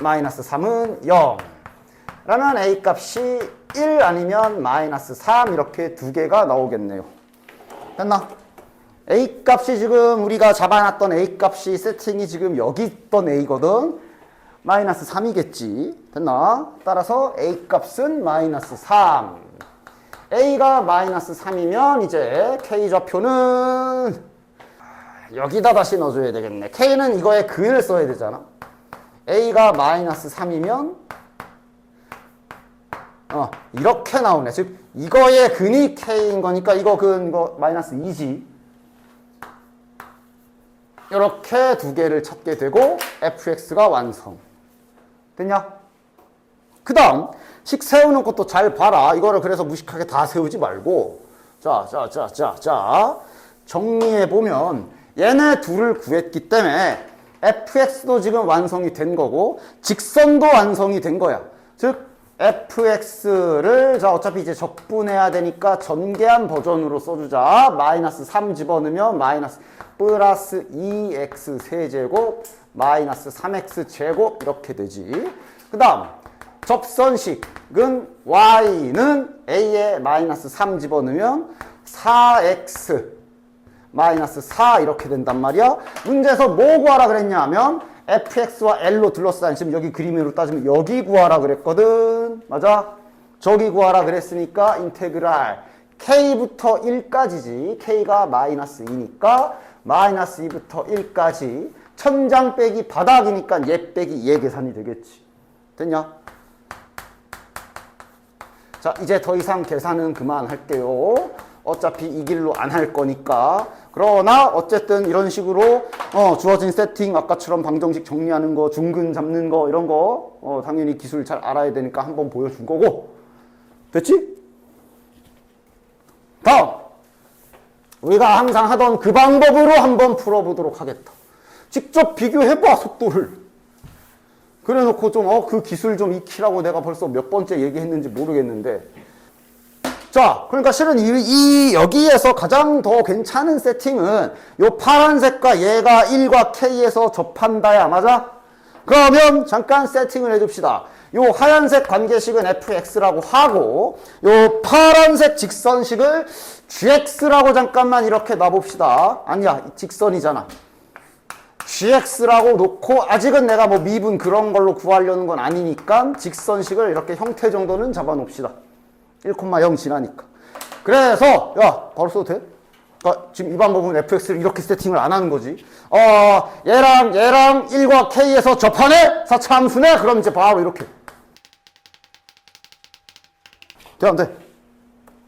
Speaker 1: 마이너스 3은 0 라면 a 값이 1 아니면 마이너스 3 이렇게 두 개가 나오겠네요. 됐나? a 값이 지금 우리가 잡아놨던 a 값이 세팅이 지금 여기 있던 a거든. 마이너스 3이겠지. 됐나? 따라서 a 값은 마이너스 3. a가 마이너스 3이면 이제 k 좌표는 여기다 다시 넣어줘야 되겠네. k는 이거에 근을 써야 되잖아. a가 마이너스 3이면 이렇게 나오네. 즉 이거의 근이 k인 거니까 이거 근 이거 마이너스 2지. 이렇게 두 개를 찾게 되고 fx가 완성. 됐냐? 그 다음 식 세우는 것도 잘 봐라. 이거를 그래서 무식하게 다 세우지 말고 자 정리해보면 얘네 둘을 구했기 때문에 fx도 지금 완성이 된 거고 직선도 완성이 된 거야. 즉 fx를 자 어차피 이제 적분해야 되니까 전개한 버전으로 써주자. 마이너스 3 집어넣으면 마이너스 플러스 2x 세제곱 마이너스 3x 제곱 이렇게 되지. 그 다음 접선식은 y는 a에 마이너스 3 집어넣으면 4x 마이너스 4 이렇게 된단 말이야. 문제에서 뭐 구하라 그랬냐 하면 fx와 l로 둘러싸인 지금 여기 그림으로 따지면 여기 구하라 그랬거든. 맞아? 저기 구하라 그랬으니까 인테그랄 k부터 1까지지. k가 마이너스 2니까 마이너스 2부터 1까지 천장 빼기 바닥이니까 얘 빼기 얘 계산이 되겠지. 됐냐? 자, 이제 더 이상 계산은 그만할게요. 어차피 이 길로 안 할 거니까. 그러나 어쨌든 이런 식으로 주어진 세팅 아까처럼 방정식 정리하는 거 중근 잡는 거 이런 거 당연히 기술 잘 알아야 되니까 한번 보여준 거고. 됐지? 다음 우리가 항상 하던 그 방법으로 한번 풀어보도록 하겠다. 직접 비교해봐 속도를. 그래놓고 좀 그 기술 좀 익히라고 내가 벌써 몇 번째 얘기했는지 모르겠는데. 자, 그러니까 실은 여기에서 가장 더 괜찮은 세팅은 요 파란색과 얘가 1과 k에서 접한다야. 맞아? 그러면 잠깐 세팅을 해줍시다. 요 하얀색 관계식은 fx라고 하고 요 파란색 직선식을 gx라고 잠깐만 이렇게 놔봅시다. 아니야, 직선이잖아. gx라고 놓고 아직은 내가 뭐 미분 그런 걸로 구하려는 건 아니니까 직선식을 이렇게 형태 정도는 잡아놓읍시다. 1,0 지나니까. 그래서 야 바로 써도 돼? 그러니까 지금 이 방법은 fx를 이렇게 세팅을 안 하는 거지. 얘랑 1과 k에서 접하네? 4차 함수네? 그럼 이제 바로 이렇게. 돼, 안 돼?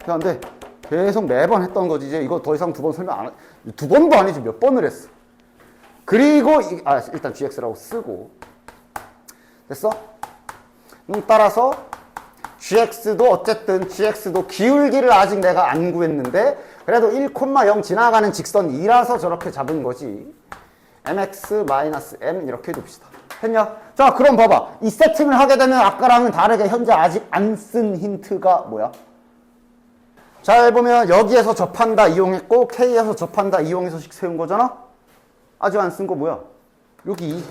Speaker 1: 돼, 안 돼? 계속 매번 했던 거지. 이제 이거 더 이상 두 번 설명 안 해. 두 번도 아니지 몇 번을 했어. 그리고 일단 gx라고 쓰고. 됐어? 따라서 gx도 어쨌든 gx도 기울기를 아직 내가 안 구했는데 그래도 1,0 지나가는 직선이라서 저렇게 잡은 거지. mx-m 이렇게 해둡시다. 했냐? 자, 그럼 봐봐. 이 세팅을 하게 되면 아까랑은 다르게 현재 아직 안 쓴 힌트가 뭐야? 잘 보면 여기에서 접한다 이용했고 k에서 접한다 이용해서 식 세운 거잖아? 아직 안 쓴 거 뭐야? 여기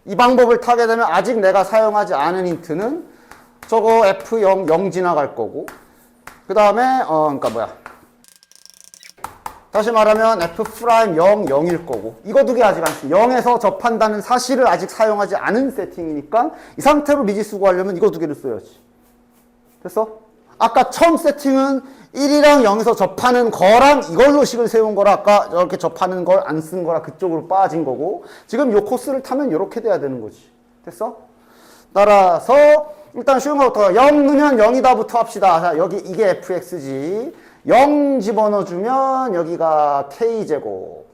Speaker 1: 이 방법을 타게 되면 아직 내가 사용하지 않은 힌트는 저거 F0 0 지나갈 거고 그 다음에 그러니까 뭐야 다시 말하면 F' 0 0일 거고 이거 두 개 아직 안 쓴 0에서 접한다는 사실을 아직 사용하지 않은 세팅이니까 이 상태로 미지수 구하려면 이거 두 개를 써야지. 됐어? 아까 처음 세팅은 1이랑 0에서 접하는 거랑 이걸로 식을 세운 거라 아까 이렇게 접하는 걸 안 쓴 거라 그쪽으로 빠진 거고 지금 요 코스를 타면 이렇게 돼야 되는 거지. 됐어? 따라서 일단 쉬운 거부터 0 넣으면 0이다부터 합시다. 자, 여기 이게 fx지. 0 집어넣어주면 여기가 k제곱.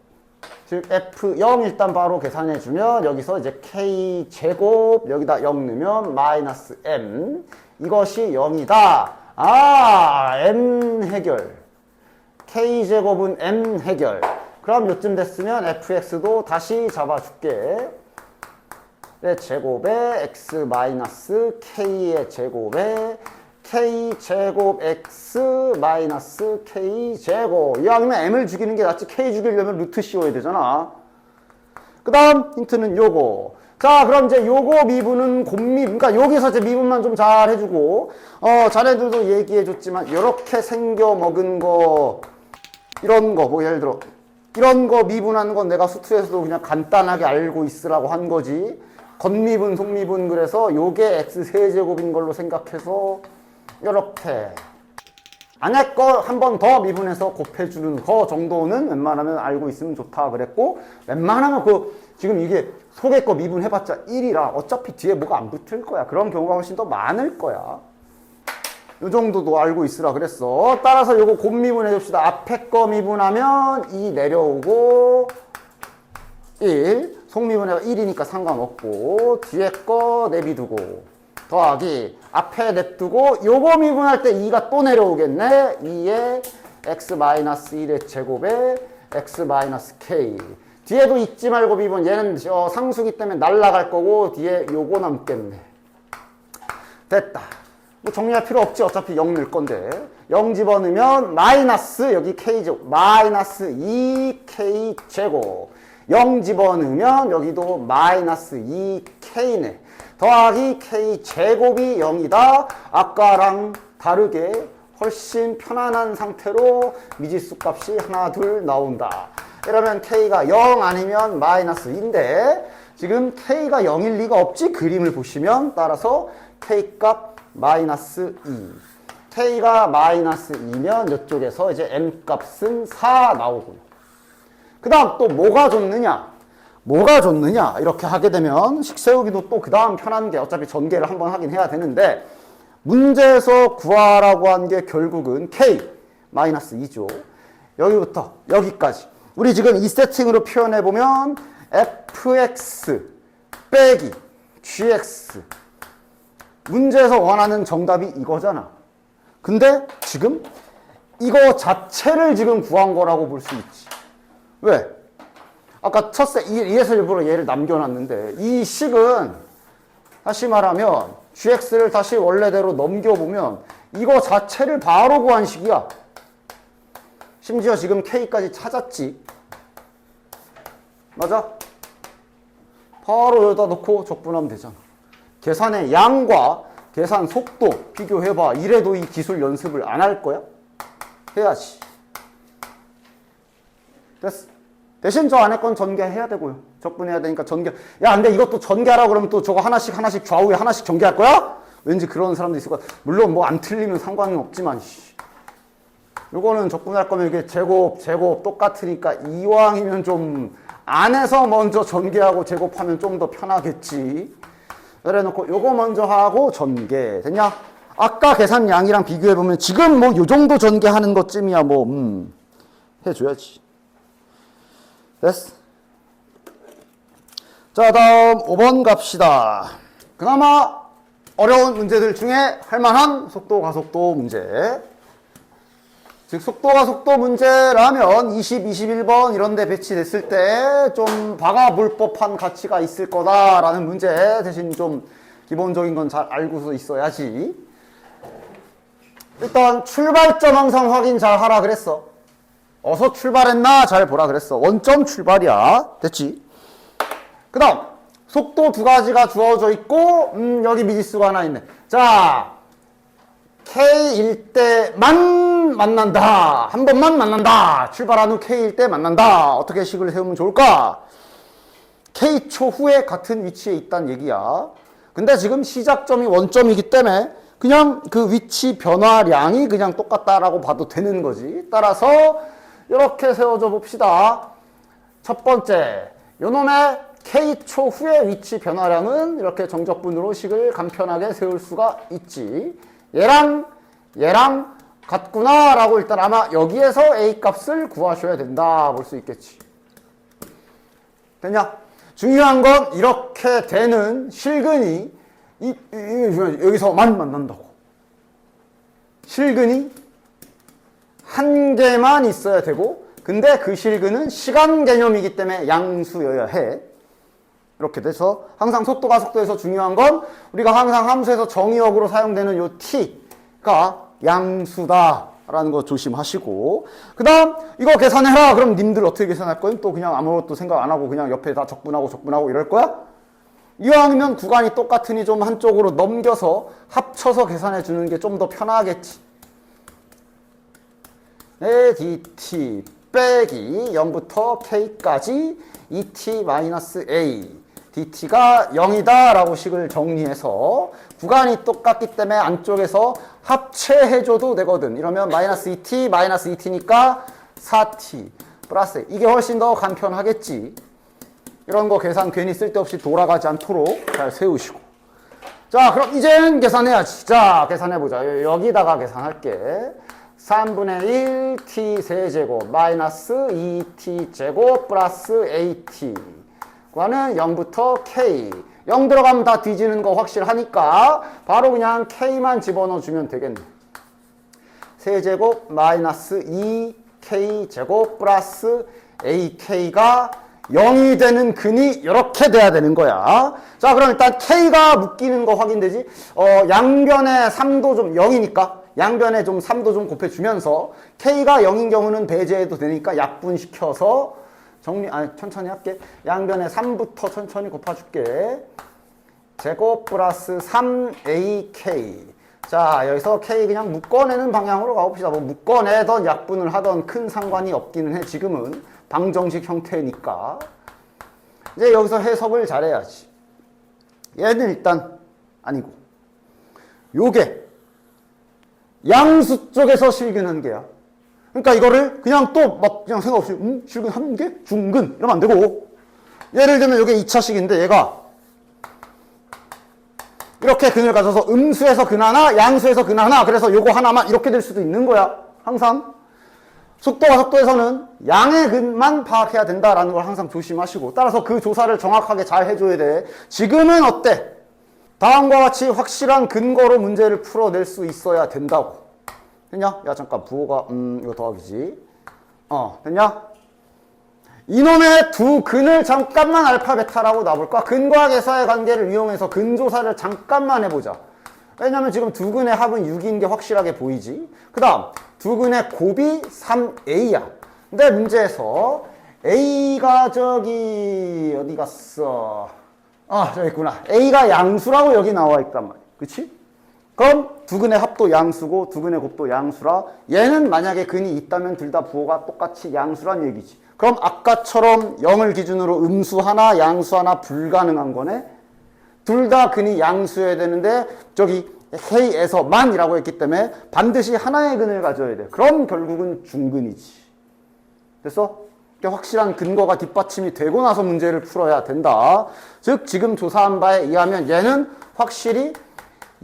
Speaker 1: 즉 f0 일단 바로 계산해주면 여기서 이제 k제곱 여기다 0 넣으면 마이너스 m. 이것이 0이다. 아, m 해결. k제곱은 m 해결. 그럼 요쯤 됐으면 fx도 다시 잡아줄게. 의 제곱에 x 마이너스 k의 제곱에 k제곱 x 마이너스 k제곱. 이왕이면 m을 죽이는 게 낫지 k 죽이려면 루트 씌워야 되잖아. 그 다음 힌트는 요거. 자, 그럼 이제 요거 미분은 곱미분. 그러니까 여기서 이제 미분만 좀 잘 해주고 자네들도 얘기해줬지만 이렇게 생겨 먹은 거 이런 거 뭐 예를 들어 이런 거 미분하는 건 내가 수투에서도 그냥 간단하게 알고 있으라고 한 거지. 겉미분, 속미분 그래서 요게 x세제곱인 걸로 생각해서 이렇게 안에 거 한 번 더 미분해서 곱해주는 거 정도는 웬만하면 알고 있으면 좋다 그랬고 웬만하면 지금 이게 속에 거 미분해봤자 1이라 어차피 뒤에 뭐가 안 붙을 거야. 그런 경우가 훨씬 더 많을 거야. 요 정도도 알고 있으라 그랬어. 따라서 요거 곱미분 해줍시다. 앞에 거 미분하면 2 내려오고 1 속미분해가 1이니까 상관없고 뒤에 거 내비두고 더하기 앞에 냅두고 요거 미분할 때 2가 또 내려오겠네. 2에 x-1의 제곱에 x-k 뒤에도 잊지 말고 미분 얘는 상수기 때문에 날라갈 거고 뒤에 요거 남겠네. 됐다. 뭐 정리할 필요 없지. 어차피 0 넣을 건데 0 집어넣으면 마이너스 여기 k제곱 마이너스 2k제곱 0 집어넣으면 여기도 마이너스 2k네. 더하기 k제곱이 0이다. 아까랑 다르게 훨씬 편안한 상태로 미지수 값이 하나 둘 나온다. 이러면 k가 0 아니면 마이너스 2인데 지금 k가 0일 리가 없지. 그림을 보시면 따라서 k값 마이너스 2 k가 마이너스 2면 이쪽에서 이제 m값은 4 나오고요. 그 다음 또 뭐가 좋느냐? 뭐가 좋느냐? 이렇게 하게 되면 식 세우기도 또 그 다음 편한 게 어차피 전개를 한번 하긴 해야 되는데 문제에서 구하라고 한 게 결국은 k 마이너스 2죠. 여기부터 여기까지. 우리 지금 이 세팅으로 표현해보면 fx 빼기 gx 문제에서 원하는 정답이 이거잖아. 근데 지금 이거 자체를 지금 구한 거라고 볼 수 있지. 왜? 아까 이래서 일부러 얘를 남겨놨는데 이 식은 다시 말하면 gx를 다시 원래대로 넘겨보면 이거 자체를 바로 구한 식이야. 심지어 지금 k까지 찾았지. 맞아? 바로 여기다 놓고 적분하면 되잖아. 계산의 양과 계산 속도 비교해봐. 이래도 이 기술 연습을 안 할 거야? 해야지. 됐어. 대신 저 안에 건 전개해야 되고요. 적분해야 되니까 전개. 야, 근데 이것도 전개하라고 그러면 또 저거 하나씩 좌우에 하나씩 전개할 거야? 왠지 그런 사람도 있을 거야. 물론 뭐 안 틀리면 상관은 없지만 요거는 적분할 거면 이게 제곱 똑같으니까 이왕이면 좀 안에서 먼저 전개하고 제곱하면 좀 더 편하겠지. 그래놓고 요거 먼저 하고 전개. 됐냐? 아까 계산량이랑 비교해보면 지금 뭐 요 정도 전개하는 것쯤이야 해줘야지. 됐어. 자, 다음 5번 갑시다. 그나마 어려운 문제들 중에 할만한 속도 가속도 문제. 즉 속도 가속도 문제라면 20, 21번 이런 데 배치됐을 때 좀 박아볼 법한 가치가 있을 거다라는 문제. 대신 좀 기본적인 건 잘 알고서 있어야지. 일단 출발점 항상 확인 잘 하라 그랬어. 어서 출발했나 잘 보라 그랬어. 원점 출발이야. 됐지? 그 다음 속도 두 가지가 주어져 있고 여기 미지수가 하나 있네. 자, K일 때만 만난다. 한 번만 만난다. 출발한 후 K일 때 만난다. 어떻게 식을 세우면 좋을까? K초 후에 같은 위치에 있다는 얘기야. 근데 지금 시작점이 원점이기 때문에 그냥 그 위치 변화량이 그냥 똑같다라고 봐도 되는 거지. 따라서 이렇게 세워줘 봅시다. 첫 번째, 요놈의 K초 후의 위치 변화량은 이렇게 정적분으로 식을 간편하게 세울 수가 있지. 얘랑 같구나 라고 일단 아마 여기에서 A 값을 구하셔야 된다 볼 수 있겠지. 됐냐? 중요한 건 이렇게 되는 실근이 여기서만 만난다고. 실근이 한 개만 있어야 되고, 근데 그 실근은 시간 개념이기 때문에 양수여야 해. 이렇게 돼서 항상 속도가 속도에서 중요한 건 우리가 항상 함수에서 정의역으로 사용되는 요 t가 양수다라는 거 조심하시고, 그 다음 이거 계산해라. 그럼 님들 어떻게 계산할 거임? 또 그냥 아무것도 생각 안 하고 그냥 옆에 다 적분하고 이럴 거야? 이왕이면 구간이 똑같으니 좀 한쪽으로 넘겨서 합쳐서 계산해 주는 게 좀 더 편하겠지. dt 빼기 0부터 k까지 2t-a dt가 0이다 라고 식을 정리해서 구간이 똑같기 때문에 안쪽에서 합체해줘도 되거든. 이러면 마이너스 2t 마이너스 2t니까 4t 플러스, 이게 훨씬 더 간편하겠지. 이런 거 계산 괜히 쓸데없이 돌아가지 않도록 잘 세우시고. 자, 그럼 이제는 계산해야지. 자, 계산해보자. 여기다가 계산할게. 3분의 1 t 세제곱 마이너스 2t 제곱 플러스 at 구하는 0부터 k. 0 들어가면 다 뒤지는 거 확실하니까 바로 그냥 k만 집어넣어 주면 되겠네. 세제곱 마이너스 2k 제곱 플러스 ak가 0이 되는 근이 이렇게 돼야 되는 거야. 자, 그럼 일단 k가 묶이는 거 확인되지? 양변에 3도 좀 0이니까 양변에 좀 3도 좀 곱해주면서 k가 0인 경우는 배제해도 되니까 약분시켜서 천천히 할게. 양변에 3부터 천천히 곱아줄게. 제곱 플러스 3ak. 자, 여기서 k 그냥 묶어내는 방향으로 가봅시다. 뭐 묶어내던 약분을 하던 큰 상관이 없기는 해. 지금은 방정식 형태니까. 이제 여기서 해석을 잘해야지. 얘는 일단 아니고 요게 양수 쪽에서 실근한 개야. 그러니까 이거를 그냥 또 막 그냥 생각 없이 실근 한 개? 중근 이러면 안 되고, 예를 들면 이게 2차식인데 얘가 이렇게 근을 가져서 음수에서 근 하나, 양수에서 근 하나, 그래서 요거 하나만 이렇게 될 수도 있는 거야. 항상 속도와 속도에서는 양의 근만 파악해야 된다라는 걸 항상 조심하시고, 따라서 그 조사를 정확하게 잘 해줘야 돼. 지금은 어때? 다음과 같이 확실한 근거로 문제를 풀어낼 수 있어야 된다고. 됐냐? 야, 잠깐, 부호가, 이거 더하기지. 됐냐? 이놈의 두 근을 잠깐만 알파, 베타라고 놔볼까? 근과 계사의 관계를 이용해서 근조사를 잠깐만 해보자. 왜냐면 지금 두 근의 합은 6인 게 확실하게 보이지? 그 다음, 두 근의 곱이 3a야. 근데 문제에서 a가 저기, 어디 갔어? 저기 있구나. a가 양수라고 여기 나와 있단 말이야. 그치? 그럼 두 근의 합도 양수고 두 근의 곱도 양수라. 얘는 만약에 근이 있다면 둘 다 부호가 똑같이 양수란 얘기지. 그럼 아까처럼 0을 기준으로 음수 하나, 양수 하나 불가능한 거네. 둘 다 근이 양수여야 되는데 저기 K에서만이라고 했기 때문에 반드시 하나의 근을 가져야 돼. 그럼 결국은 중근이지. 됐어? 확실한 근거가 뒷받침이 되고 나서 문제를 풀어야 된다. 즉 지금 조사한 바에 의하면 얘는 확실히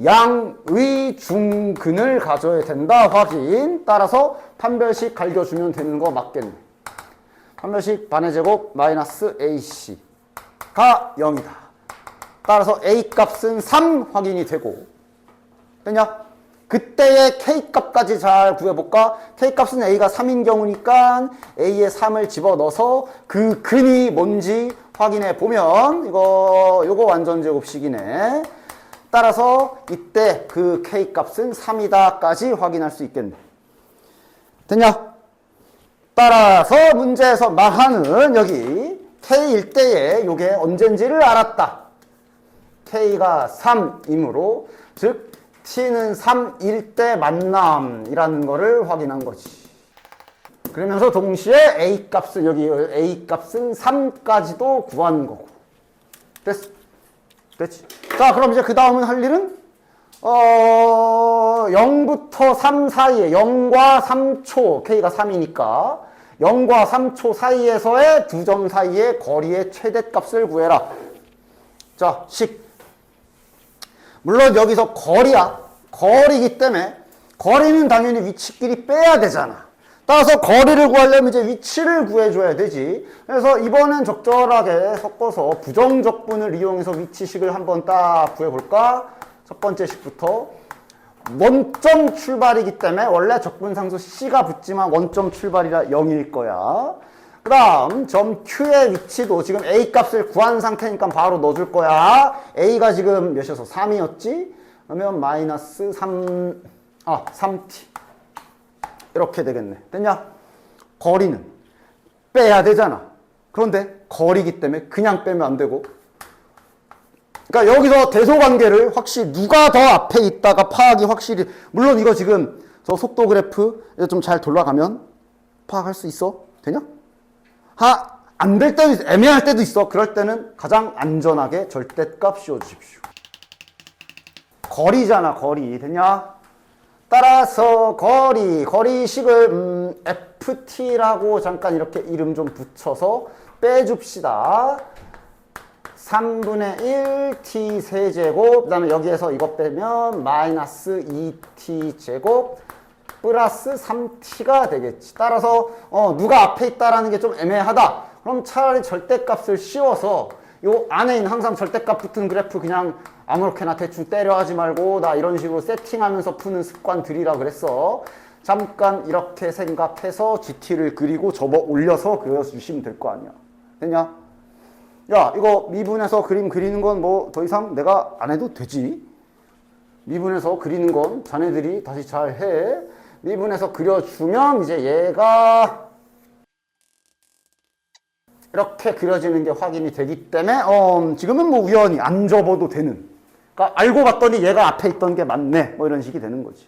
Speaker 1: 양의 중근을 가져야 된다. 확인. 따라서 판별식 갈겨주면 되는 거 맞겠네. 판별식 반의 제곱 마이너스 ac가 0이다. 따라서 a 값은 3 확인이 되고, 됐냐? 그때의 K값까지 잘 구해볼까? K값은 A가 3인 경우니까 A에 3을 집어넣어서 그 근이 뭔지 확인해 보면 요거 완전 제곱식이네. 따라서 이때 그 K값은 3이다까지 확인할 수 있겠네. 됐냐? 따라서 문제에서 말하는 여기 K일 때에 요게 언젠지를 알았다. K가 3이므로 즉 t는 3일 때 만남이라는 거를 확인한 거지. 그러면서 동시에 a 값은 여기 a 값은 3까지도 구한 거고. 됐지? 자, 그럼 이제 그 다음은 할 일은 0부터 3 사이에 0과 3초, K가 3이니까 0과 3초 사이에서의 두 점 사이의 거리의 최대값을 구해라. 자, 물론 여기서 거리야. 거리이기 때문에 거리는 당연히 위치끼리 빼야 되잖아. 따라서 거리를 구하려면 이제 위치를 구해줘야 되지. 그래서 이번엔 적절하게 섞어서 부정적분을 이용해서 위치식을 한번 딱 구해볼까? 첫 번째 식부터. 원점 출발이기 때문에 원래 적분상수 C가 붙지만 원점 출발이라 0일 거야. 그 다음 점 Q의 위치도 지금 A 값을 구한 상태니까 바로 넣어줄 거야. A가 지금 몇이어서 3이었지? 그러면 마이너스 3t 이렇게 되겠네. 됐냐? 거리는 빼야 되잖아. 그런데 거리기 때문에 그냥 빼면 안 되고, 그러니까 여기서 대소관계를 확실히 누가 더 앞에 있다가 파악이 확실히, 물론 이거 지금 저 속도 그래프 좀 잘 돌아가면 파악할 수 있어? 되냐? 안 될 때도 있어. 애매할 때도 있어. 그럴 때는 가장 안전하게 절대값 씌워주십시오. 거리잖아, 거리. 됐냐? 따라서 거리식을 FT라고 잠깐 이렇게 이름 좀 붙여서 빼줍시다. 3분의 1 t 세제곱, 그 다음에 여기에서 이거 빼면 마이너스 2t 제곱 플러스 3t가 되겠지. 따라서 누가 앞에 있다라는 게 좀 애매하다. 그럼 차라리 절대값을 씌워서 요 안에 있는 항상 절대값 붙은 그래프 그냥 아무렇게나 대충 때려 하지 말고 나 이런 식으로 세팅하면서 푸는 습관 들이라 그랬어. 잠깐 이렇게 생각해서 GT를 그리고 접어 올려서 그려주시면 될 거 아니야. 됐냐? 야, 이거 미분해서 그림 그리는 건 뭐 더 이상 내가 안 해도 되지. 미분해서 그리는 건 자네들이 다시 잘 해. 미분해서 그려주면 이제 얘가 이렇게 그려지는 게 확인이 되기 때문에 지금은 뭐 우연히 안 접어도 되는. 그러니까 알고 봤더니 얘가 앞에 있던 게 맞네. 뭐 이런 식이 되는 거지.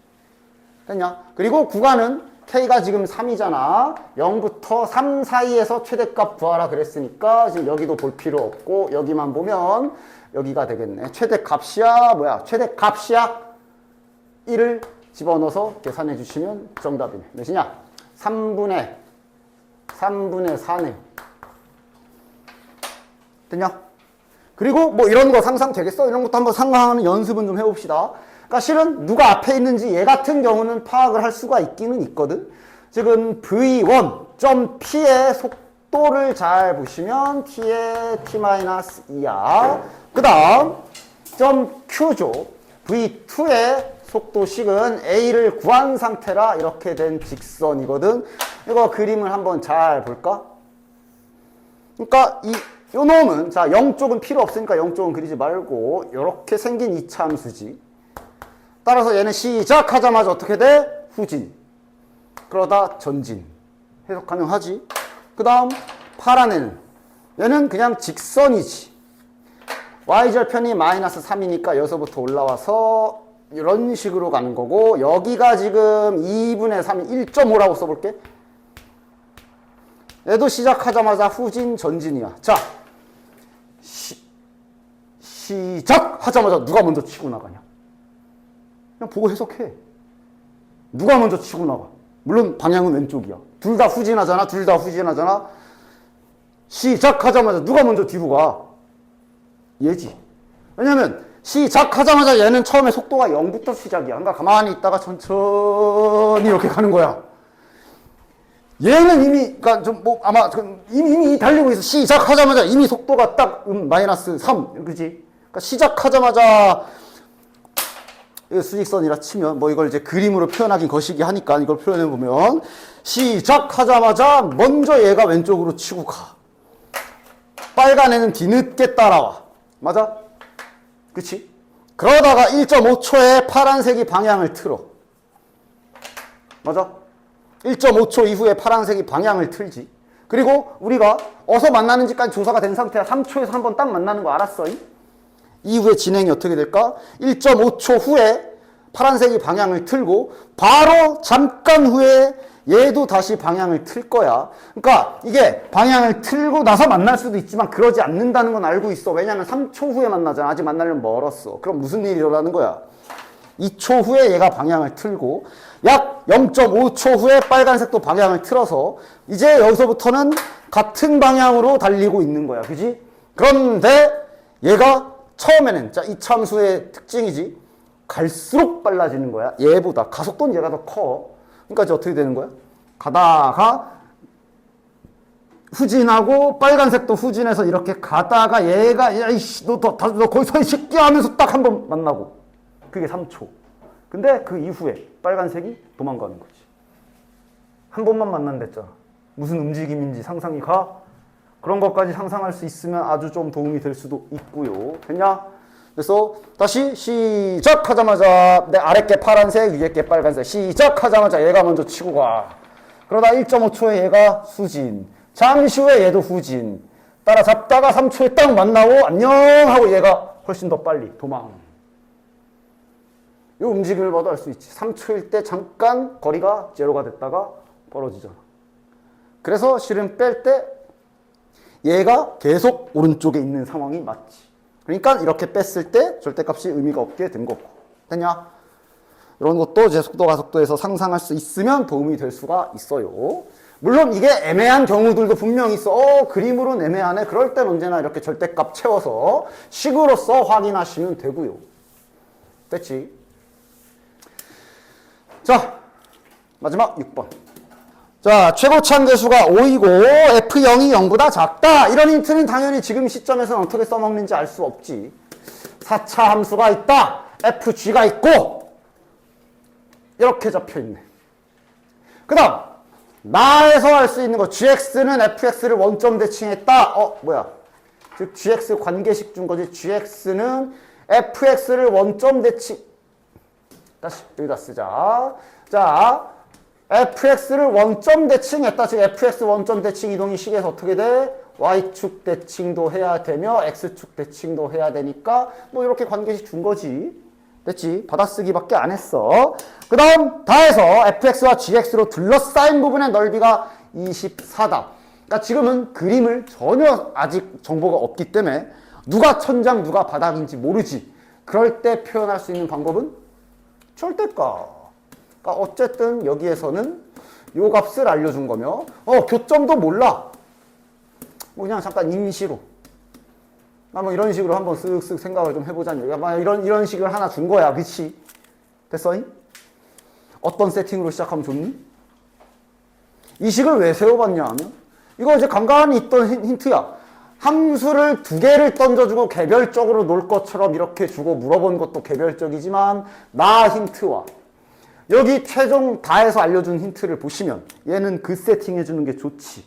Speaker 1: 됐냐? 그리고 구간은 K가 지금 3이잖아. 0부터 3 사이에서 최대값 구하라 그랬으니까 지금 여기도 볼 필요 없고 여기만 보면 여기가 되겠네. 최대값이야 뭐야? 최대값이야 1을 집어넣어서 계산해 주시면 정답이네. 몇이냐? 3분의 4네. 됐냐? 그리고 뭐 이런 거 상상 되겠어? 이런 것도 한번 상상하는 연습은 좀 해봅시다. 그러니까 실은 누가 앞에 있는지 얘 같은 경우는 파악을 할 수가 있기는 있거든. 지금 v1.p의 속도를 잘 보시면 t의 t-2야. 그 다음 점 q죠. v2의 속도식은 a를 구한 상태라 이렇게 된 직선이거든. 이거 그림을 한번 잘 볼까? 그러니까 요 놈은 자 0쪽은 필요 없으니까 0쪽은 그리지 말고 이렇게 생긴 이차함수지. 따라서 얘는 시작하자마자 어떻게 돼? 후진. 그러다 전진. 해석 가능하지? 그 다음 파란 얘는 그냥 직선이지. y절편이 마이너스 3이니까 여기서부터 올라와서 이런 식으로 가는 거고, 여기가 지금 2분의 3이 1.5라고 써볼게. 얘도 시작하자마자 후진 전진이야. 자, 시작하자마자 누가 먼저 치고 나가냐? 그냥 보고 해석해. 누가 먼저 치고 나가? 물론 방향은 왼쪽이야. 둘 다 후진하잖아. 시작하자마자 누가 먼저 뒤로 가? 얘지. 왜냐면 시작하자마자 얘는 처음에 속도가 0부터 시작이야. 그러니까 가만히 있다가 천천히 이렇게 가는 거야. 얘는 이미, 그러니까 좀 뭐 아마 이미 달리고 있어. 시작하자마자 이미 속도가 딱 마이너스 3, 그지? 그러니까 시작하자마자 수직선이라 치면 뭐 이걸 이제 그림으로 표현하긴 거시기 하니까 이걸 표현해 보면 시작하자마자 먼저 얘가 왼쪽으로 치고 가. 빨간 애는 뒤늦게 따라와. 맞아? 그치? 그러다가 1.5초에 파란색이 방향을 틀어. 맞아? 1.5초 이후에 파란색이 방향을 틀지. 그리고 우리가 어디서 만나는지까지 조사가 된 상태야. 3초에서 한번 딱 만나는 거 알았어? 이후에 진행이 어떻게 될까? 1.5초 후에 파란색이 방향을 틀고 바로 잠깐 후에 얘도 다시 방향을 틀 거야. 그러니까 이게 방향을 틀고 나서 만날 수도 있지만 그러지 않는다는 건 알고 있어. 왜냐면 3초 후에 만나잖아. 아직 만나려면 멀었어. 그럼 무슨 일이 일어나는 거야? 2초 후에 얘가 방향을 틀고 약 0.5초 후에 빨간색도 방향을 틀어서 이제 여기서부터는 같은 방향으로 달리고 있는 거야. 그지? 그런데 얘가 처음에는 자, 이 참수의 특징이지. 갈수록 빨라지는 거야. 얘보다. 가속도는 얘가 더 커. 그러니까 이제 어떻게 되는 거야? 가다가 후진하고 빨간색도 후진해서 이렇게 가다가 얘가 야이씨 너 거기서 이 새끼 하면서 딱 한 번 만나고 그게 3초. 근데 그 이후에 빨간색이 도망가는 거지. 한 번만 만난댔잖아. 무슨 움직임인지 상상이 가? 그런 것까지 상상할 수 있으면 아주 좀 도움이 될 수도 있고요. 됐냐? 그래서 다시 시작하자마자 내 아래 게 파란색, 위에 게 빨간색. 시작하자마자 얘가 먼저 치고 가. 그러다 1.5초에 얘가 수진. 잠시 후에 얘도 후진. 따라잡다가 3초에 딱 만나고 안녕 하고 얘가 훨씬 더 빨리 도망. 이 움직임을 봐도 알 수 있지. 3초일 때 잠깐 거리가 제로가 됐다가 벌어지잖아. 그래서 실은 뺄 때 얘가 계속 오른쪽에 있는 상황이 맞지. 그러니까 이렇게 뺐을 때 절대값이 의미가 없게 된 거고. 됐냐? 이런 것도 이제 속도 가속도에서 상상할 수 있으면 도움이 될 수가 있어요. 물론 이게 애매한 경우들도 분명히 있어. 그림으로는 애매하네. 그럴 땐 언제나 이렇게 절대값 채워서 식으로써 확인하시면 되고요. 됐지? 자, 마지막 6번. 자, 최고치 계수가 5이고 F0이 0보다 작다. 이런 힌트는 당연히 지금 시점에서는 어떻게 써먹는지 알 수 없지. 4차 함수가 있다. FG가 있고 이렇게 잡혀있네. 그 다음 나에서 할 수 있는 거 GX는 FX를 원점 대칭했다. 즉 GX 관계식 준 거지. GX는 FX를 원점 대칭. 다시 여기다 쓰자. 자, fx를 원점 대칭했다. 즉 fx 원점 대칭 이동이 식에서 어떻게 돼? y축 대칭도 해야 되며 x축 대칭도 해야 되니까 뭐 이렇게 관계식 준 거지. 됐지? 받아쓰기밖에 안 했어. 그 다음 다 해서 fx와 gx로 둘러싸인 부분의 넓이가 24다. 그러니까 지금은 그림을 전혀 아직 정보가 없기 때문에 누가 천장 누가 바닥인지 모르지. 그럴 때 표현할 수 있는 방법은 절대값. 그러니까 어쨌든 여기에서는 요 값을 알려준 거며 교점도 몰라. 뭐 그냥 잠깐 임시로 뭐 이런 식으로 한번 쓱쓱 생각을 좀 해보자는 얘기야. 이런 식을 하나 준 거야. 그치? 됐어? 어떤 세팅으로 시작하면 좋니? 이 식을 왜 세워봤냐 하면 이거 이제 간간히 있던 힌트야. 함수를 두 개를 던져주고 개별적으로 놀 것처럼 이렇게 주고 물어본 것도 개별적이지만 나 힌트와 여기 최종 다해서 알려준 힌트를 보시면 얘는 그 세팅 해주는 게 좋지.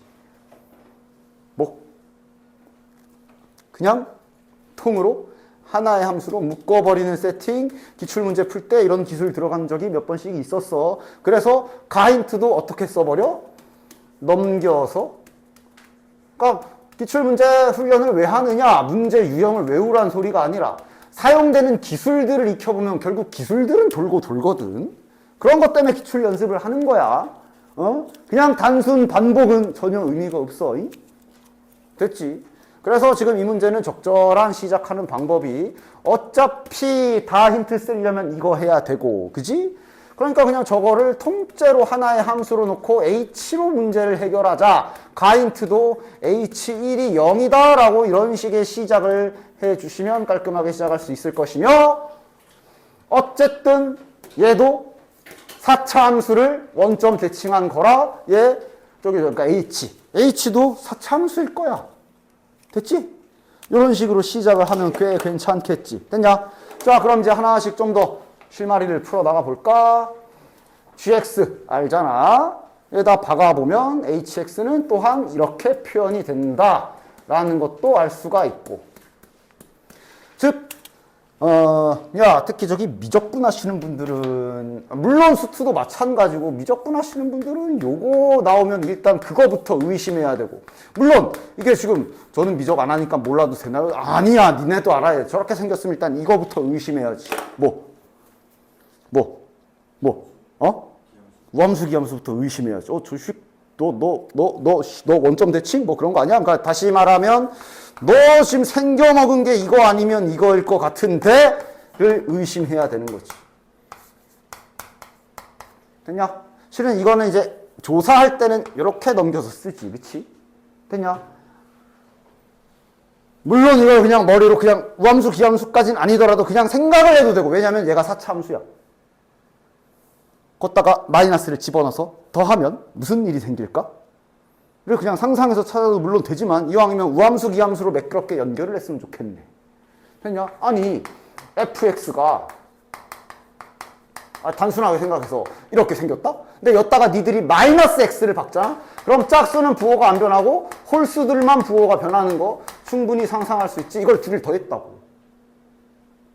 Speaker 1: 뭐 그냥 통으로 하나의 함수로 묶어버리는 세팅. 기출문제 풀 때 이런 기술 들어간 적이 몇 번씩 있었어. 그래서 가 힌트도 어떻게 써버려? 넘겨서. 그러니까 기출문제 훈련을 왜 하느냐? 문제 유형을 외우란 소리가 아니라 사용되는 기술들을 익혀보면 결국 기술들은 돌고 돌거든. 그런 것 때문에 기출 연습을 하는 거야. 그냥 단순 반복은 전혀 의미가 없어. 됐지? 그래서 지금 이 문제는 적절한 시작하는 방법이 어차피 다 힌트 쓰려면 이거 해야 되고, 그지? 그러니까 그냥 저거를 통째로 하나의 함수로 놓고 H로 문제를 해결하자. 가인트도 H1이 0이다 라고 이런 식의 시작을 해주시면 깔끔하게 시작할 수 있을 것이며, 어쨌든 얘도 4차 함수를 원점 대칭한 거라 얘 저기 그러니까 H도 4차 함수일 거야. 됐지? 이런 식으로 시작을 하면 꽤 괜찮겠지. 됐냐? 자, 그럼 이제 하나씩 좀 더 실마리를 풀어 나가 볼까? GX 알잖아. 여기다 박아보면 HX는 또한 이렇게 표현이 된다라는 것도 알 수가 있고. 즉, 특히 저기 미적분 하시는 분들은, 물론 수투도 마찬가지고, 미적분 하시는 분들은 요거 나오면 일단 그거부터 의심해야 되고. 물론, 이게 지금 저는 미적 안 하니까 몰라도 되나요? 아니야, 니네도 알아야 돼. 저렇게 생겼으면 일단 이거부터 의심해야지. 우함수, 기함수부터 의심해야지. 너 원점 대칭? 뭐 그런 거 아니야? 그러니까 다시 말하면, 너 지금 생겨먹은 게 이거 아니면 이거일 것 같은데? 를 의심해야 되는 거지. 됐냐? 실은 이거는 이제 조사할 때는 이렇게 넘겨서 쓰지. 그치? 됐냐? 물론 이걸 그냥 머리로 그냥 우함수, 기함수까지는 아니더라도 그냥 생각을 해도 되고. 왜냐면 얘가 4차 함수야. 걷다가 마이너스를 집어넣어서 더하면 무슨 일이 생길까? 를 그냥 상상해서 찾아도 물론 되지만 이왕이면 우함수, 기함수로 매끄럽게 연결을 했으면 좋겠네. 됐냐? 아니 fx가 단순하게 생각해서 이렇게 생겼다? 근데 여기다가 니들이 마이너스 x를 박잖아? 그럼 짝수는 부호가 안 변하고 홀수들만 부호가 변하는 거 충분히 상상할 수 있지. 이걸 둘을 더했다고.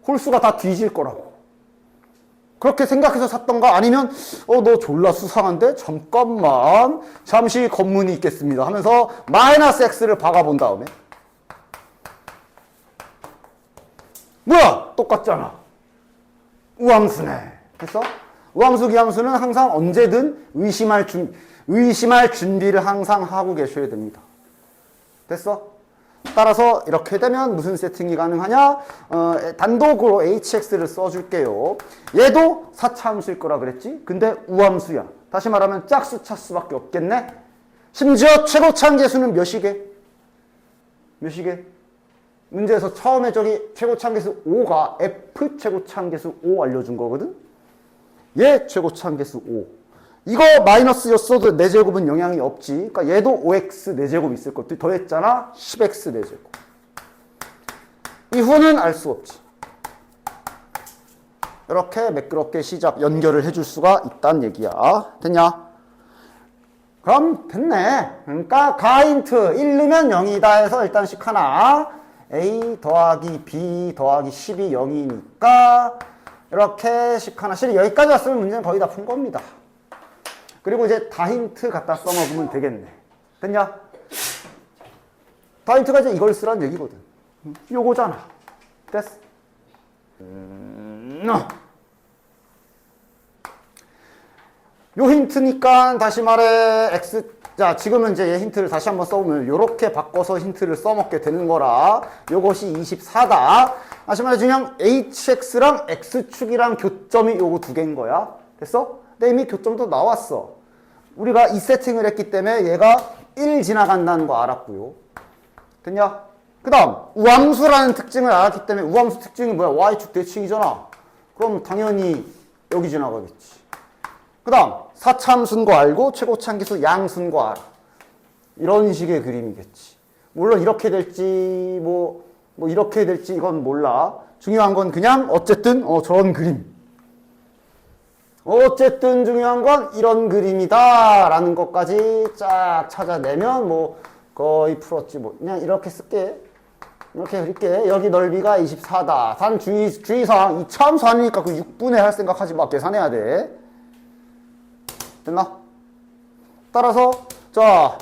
Speaker 1: 홀수가 다 뒤질 거라고. 그렇게 생각해서 샀던가? 아니면 너 졸라 수상한데? 잠깐만 잠시 검문이 있겠습니다 하면서 마이너스 x를 박아본 다음에 뭐야? 똑같잖아. 우함수네. 됐어? 우함수, 기함수는 항상 언제든 의심할 준비를 항상 하고 계셔야 됩니다. 됐어? 따라서 이렇게 되면 무슨 세팅이 가능하냐? 단독으로 hx를 써줄게요. 얘도 4차 함수일 거라 그랬지? 근데 우함수야. 다시 말하면 짝수 차수밖에 없겠네? 심지어 최고차항계수는 몇이게? 몇이게? 문제에서 처음에 저기 최고차항계수 5가 f 최고차항계수 5 알려준 거거든? 얘 최고차항계수 5. 이거 마이너스였어도 4제곱은 영향이 없지. 그러니까 얘도 5x 4제곱 있을 것도 더했잖아. 10x 4제곱. 이후는 알 수 없지. 이렇게 매끄럽게 시작 연결을 해줄 수가 있다는 얘기야. 됐냐? 그럼 됐네. 그러니까 가인트 1 넣으면 0이다 해서 일단씩 하나. a 더하기 b 더하기 10이 0이니까 이렇게 식 하나. 실은 여기까지 왔으면 문제는 거의 다 푼 겁니다. 그리고 이제 다힌트 갖다 써먹으면 되겠네. 됐냐? 다힌트가 이제 이걸 쓰란 얘기거든. 요거잖아. 됐어? 요 힌트니까 다시 말해 x. 자, 지금은 이제 얘 힌트를 다시 한번 써보면 요렇게 바꿔서 힌트를 써먹게 되는 거라. 요것이 24다. 다시 말해 그냥 hx랑 x축이랑 교점이 요거 두 개인 거야. 됐어? 근데 이미 교점도 나왔어. 우리가 이 세팅을 했기 때문에 얘가 1 지나간다는 거 알았고요. 됐냐? 그 다음 우함수라는 특징을 알았기 때문에 우함수 특징이 뭐야? y축 대칭이잖아. 그럼 당연히 여기 지나가겠지. 그 다음 4차 함수인 거 알고 최고차항계수 양수인 거 알아. 이런 식의 그림이겠지. 물론 이렇게 될지 뭐 이렇게 될지 이건 몰라. 중요한 건 그냥 어쨌든 저런 그림. 어쨌든 중요한 건 이런 그림이다 라는 것까지 쫙 찾아내면 뭐 거의 풀었지. 뭐 그냥 이렇게 쓸게. 이렇게 그릴게. 여기 넓이가 24다. 단 주의사항 2차 함수 아니니까 그 6분의 할 생각하지 마. 계산해야 돼. 됐나? 따라서 자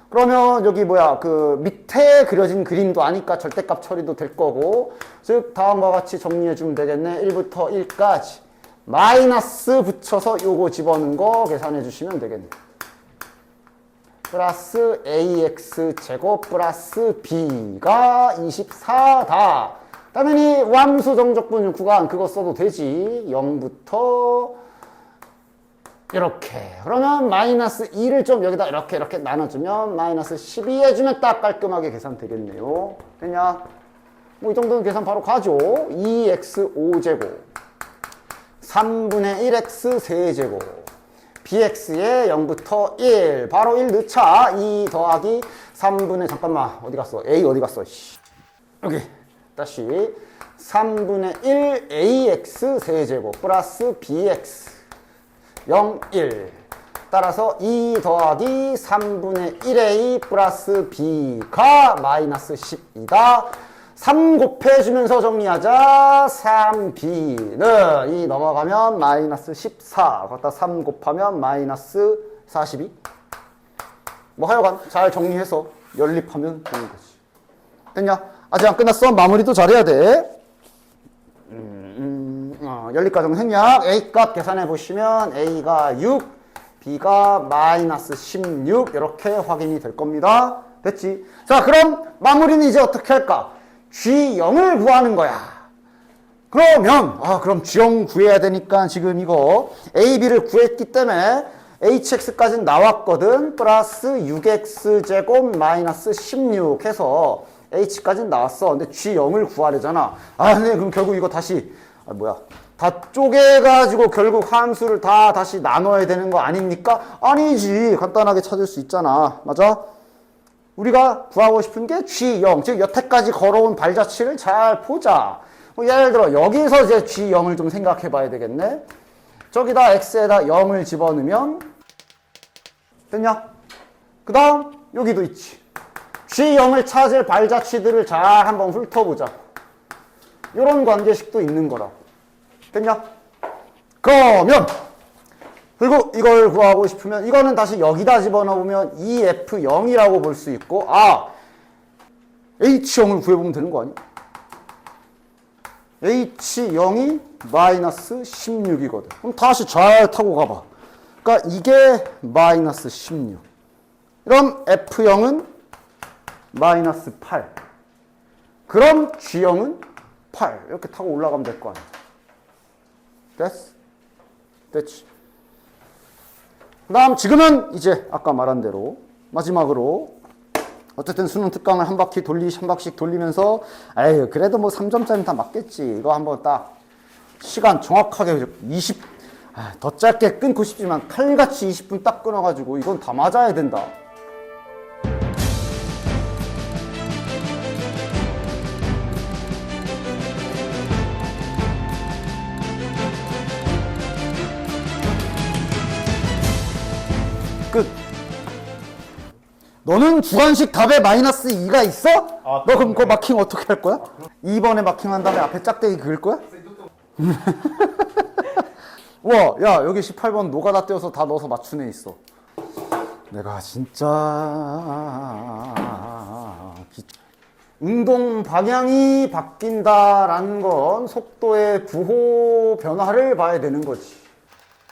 Speaker 1: 그러면 여기 뭐야 그 밑에 그려진 그림도 아니까 절대값 처리도 될 거고, 즉 다음과 같이 정리해 주면 되겠네. 1부터 1까지 마이너스 붙여서 요거 집어넣은 거 계산해 주시면 되겠네. 플러스 ax 제곱 플러스 b가 24다. 당연히 우함수 정적분 구간 그거 써도 되지. 0부터 이렇게. 그러면 마이너스 2를 좀 여기다 이렇게 나눠주면 마이너스 12 해주면 딱 깔끔하게 계산 되겠네요. 됐냐? 뭐 이 정도는 계산 바로 가죠. 2x 5제곱 3분의 1x 세제곱 bx에 0부터 1 바로 1 넣자. 2 더하기 3분의 잠깐만 어디 갔어? a 어디 갔어? 여기 다시 3분의 1 ax 세제곱 플러스 bx 0, 1 따라서 2 더하기 3분의 1a 플러스 b가 마이너스 12다. 3 곱해주면서 정리하자. 3b는 2 넘어가면 마이너스 14 거기다 3 곱하면 마이너스 42. 뭐 하여간 잘 정리해서 연립하면 되는 거지. 됐냐? 아직 안 끝났어. 마무리도 잘해야 돼. 연립과정 생략. A 값 계산해 보시면 A가 6, B가 마이너스 16 이렇게 확인이 될 겁니다. 됐지? 자, 그럼 마무리는 이제 어떻게 할까? G0을 구하는 거야. 그럼 G형 구해야 되니까 지금 이거 A, B를 구했기 때문에 HX까지는 나왔거든. 플러스 6X제곱 마이너스 16 해서 H까지는 나왔어. 근데 G0을 구하려잖아. 근데 그럼 결국 이거 다시, 다 쪼개가지고 결국 함수를 다 다시 나눠야 되는 거 아닙니까? 아니지. 간단하게 찾을 수 있잖아. 맞아? 우리가 구하고 싶은 게 G0. 즉, 여태까지 걸어온 발자취를 잘 보자. 예를 들어, 여기서 이제 G0을 좀 생각해 봐야 되겠네. 저기다 X에다 0을 집어넣으면, 됐냐? 그 다음, 여기도 있지. G0을 찾을 발자취들을 잘 한번 훑어보자. 이런 관계식도 있는 거라고. 됐냐? 그러면, 그리고 이걸 구하고 싶으면, 이거는 다시 여기다 집어넣으면 EF0이라고 볼 수 있고, H0을 구해보면 되는 거 아니야? H0이 마이너스 16이거든. 그럼 다시 잘 타고 가봐. 그러니까 이게 마이너스 16. 그럼 F0은 마이너스 8. 그럼 G형은 8. 이렇게 타고 올라가면 될 거 아니야. 됐어? 됐지? 그 다음 지금은 이제 아까 말한 대로 마지막으로 어쨌든 수능 특강을 한 바퀴씩 돌리면서 그래도 뭐 3점짜리는 다 맞겠지. 이거 한번 딱 시간 정확하게 더 짧게 끊고 싶지만 칼같이 20분 딱 끊어가지고 이건 다 맞아야 된다. 끝. 너는 주관식 답에 마이너스 2가 있어? 너 그럼 그거 마킹 어떻게 할 거야? 2번에 마킹한 다음에 앞에 짝대기 그을 거야? 와, 야, 여기 18번 노가다 떼어서 다 넣어서 맞춘 애 있어. 내가 진짜 운동 방향이 바뀐다라는 건 속도의 부호 변화를 봐야 되는 거지.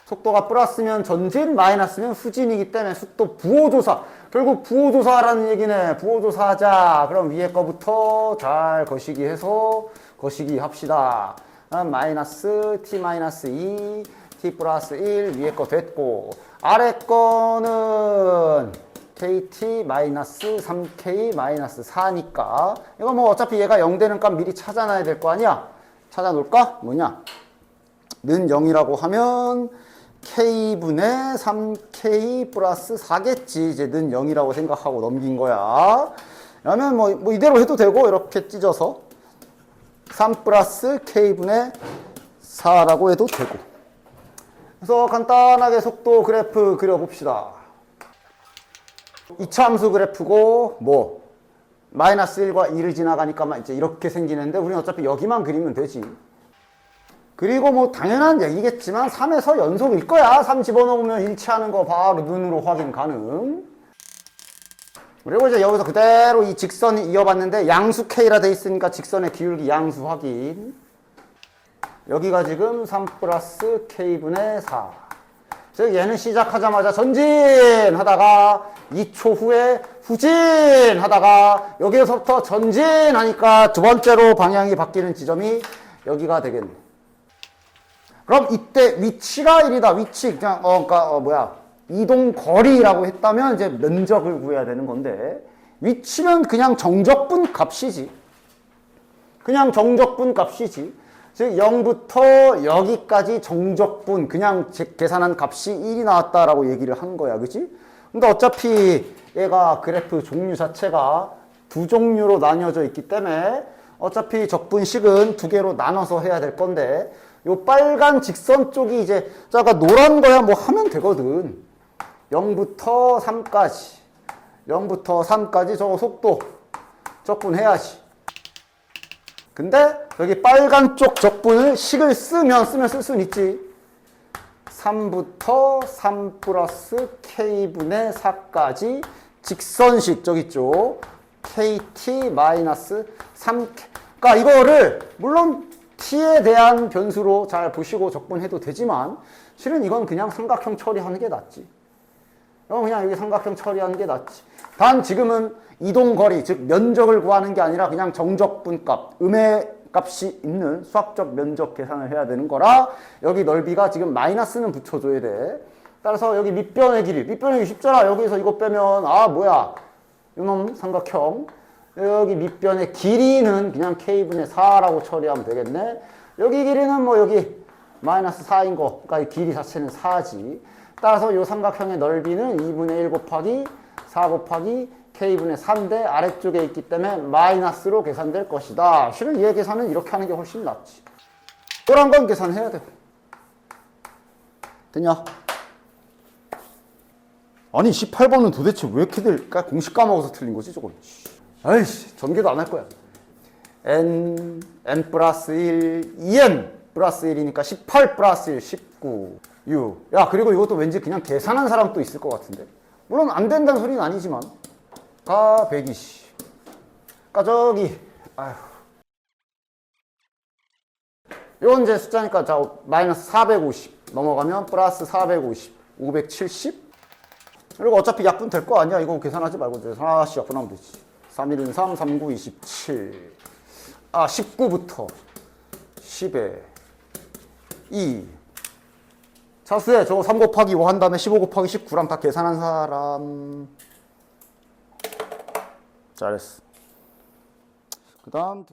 Speaker 1: 속도가 플러스면 전진, 마이너스면 후진이기 때문에 속도 부호조사. 결국 부호조사라는 얘기네. 부호조사 하자. 그럼 위에 거부터 잘 거시기 해서 거시기 합시다. 마이너스 t 마이너스 2, t 플러스 1 위에 거 됐고, 아래 거는 kt 마이너스 3k 마이너스 4니까 이거 뭐 어차피 얘가 0 되는 값 미리 찾아놔야 될 거 아니야? 찾아놓을까? 뭐냐? 는 0이라고 하면 k분의 3k 플러스 4겠지. 이제 는 0이라고 생각하고 넘긴 거야. 그러면 뭐 이대로 해도 되고, 이렇게 찢어서 3 플러스 k분의 4라고 해도 되고. 그래서 간단하게 속도 그래프 그려봅시다. 이차함수 그래프고 마이너스 1과 2를 지나가니까 이제 이렇게 생기는데 우리는 어차피 여기만 그리면 되지. 그리고 뭐 당연한 얘기겠지만 3에서 연속일 거야. 3 집어넣으면 일치하는 거 바로 눈으로 확인 가능. 그리고 이제 여기서 그대로 이 직선이 이어봤는데 양수 K라 돼 있으니까 직선의 기울기 양수 확인. 여기가 지금 3 플러스 K분의 4. 즉 얘는 시작하자마자 전진 하다가 2초 후에 후진 하다가 여기서부터 전진 하니까 두 번째로 방향이 바뀌는 지점이 여기가 되겠네. 그럼 이때 위치가 1이다. 위치 그냥 이동 거리라고 했다면 이제 면적을 구해야 되는 건데, 위치면 그냥 정적분 값이지. 그냥 정적분 값이지. 즉 0부터 여기까지 정적분 그냥 계산한 값이 1이 나왔다라고 얘기를 한 거야. 그치? 근데 어차피 얘가 그래프 종류 자체가 두 종류로 나뉘어져 있기 때문에 어차피 적분식은 두 개로 나눠서 해야 될 건데, 요 빨간 직선 쪽이 이제 아까 노란 거야 뭐 하면 되거든. 0부터 3까지 0부터 3까지 저거 속도 적분해야지. 근데 여기 빨간 쪽 적분을 식을 쓰면 쓸 수는 있지. 3부터 3 플러스 k분의 4까지 직선식 저기 있죠. kt 마이너스 3k. 그러니까 이거를 물론 t에 대한 변수로 잘 보시고 적분해도 되지만 실은 이건 그냥 삼각형 처리하는 게 낫지. 그냥 여기 삼각형 처리하는 게 낫지. 단 지금은 이동거리, 즉 면적을 구하는 게 아니라 그냥 정적분값, 음의 값이 있는 수학적 면적 계산을 해야 되는 거라 여기 넓이가 지금 마이너스는 붙여줘야 돼. 따라서 여기 밑변의 길이 쉽잖아. 여기서 이거 빼면 뭐야 이놈 삼각형 여기 밑변의 길이는 그냥 k분의 4라고 처리하면 되겠네. 여기 길이는 뭐 여기 마이너스 4인 거, 그러니까 이 길이 자체는 4지. 따라서 이 삼각형의 넓이는 2분의 1 곱하기 4 곱하기 k분의 4인데 아래쪽에 있기 때문에 마이너스로 계산될 것이다. 실은 얘 계산은 이렇게 하는 게 훨씬 낫지. 이런 건 계산해야 돼. 됐냐? 아니 18번은 도대체 왜 이렇게들 공식 까먹어서 틀린 거지 저건. 아이씨 전개도 안 할 거야. n 플러스 1 2n 플러스 1이니까 18 플러스 1 19 6. 야 그리고 이것도 왠지 그냥 계산한 사람 또 있을 것 같은데. 물론 안 된다는 소리는 아니지만 120. 저기 아휴. 이건 이제 숫자니까 자 마이너스 450 넘어가면 플러스 450 570. 그리고 어차피 약분 될 거 아니야. 이거 계산하지 말고 이제 하나씩 약분하면 되지. 3, 1은 3, 3, 9, 27. 19부터 10에 2. 자수해. 저거 3 곱하기 5 한 다음에 15 곱하기 19랑 다 계산한 사람. 잘했어. 그 다음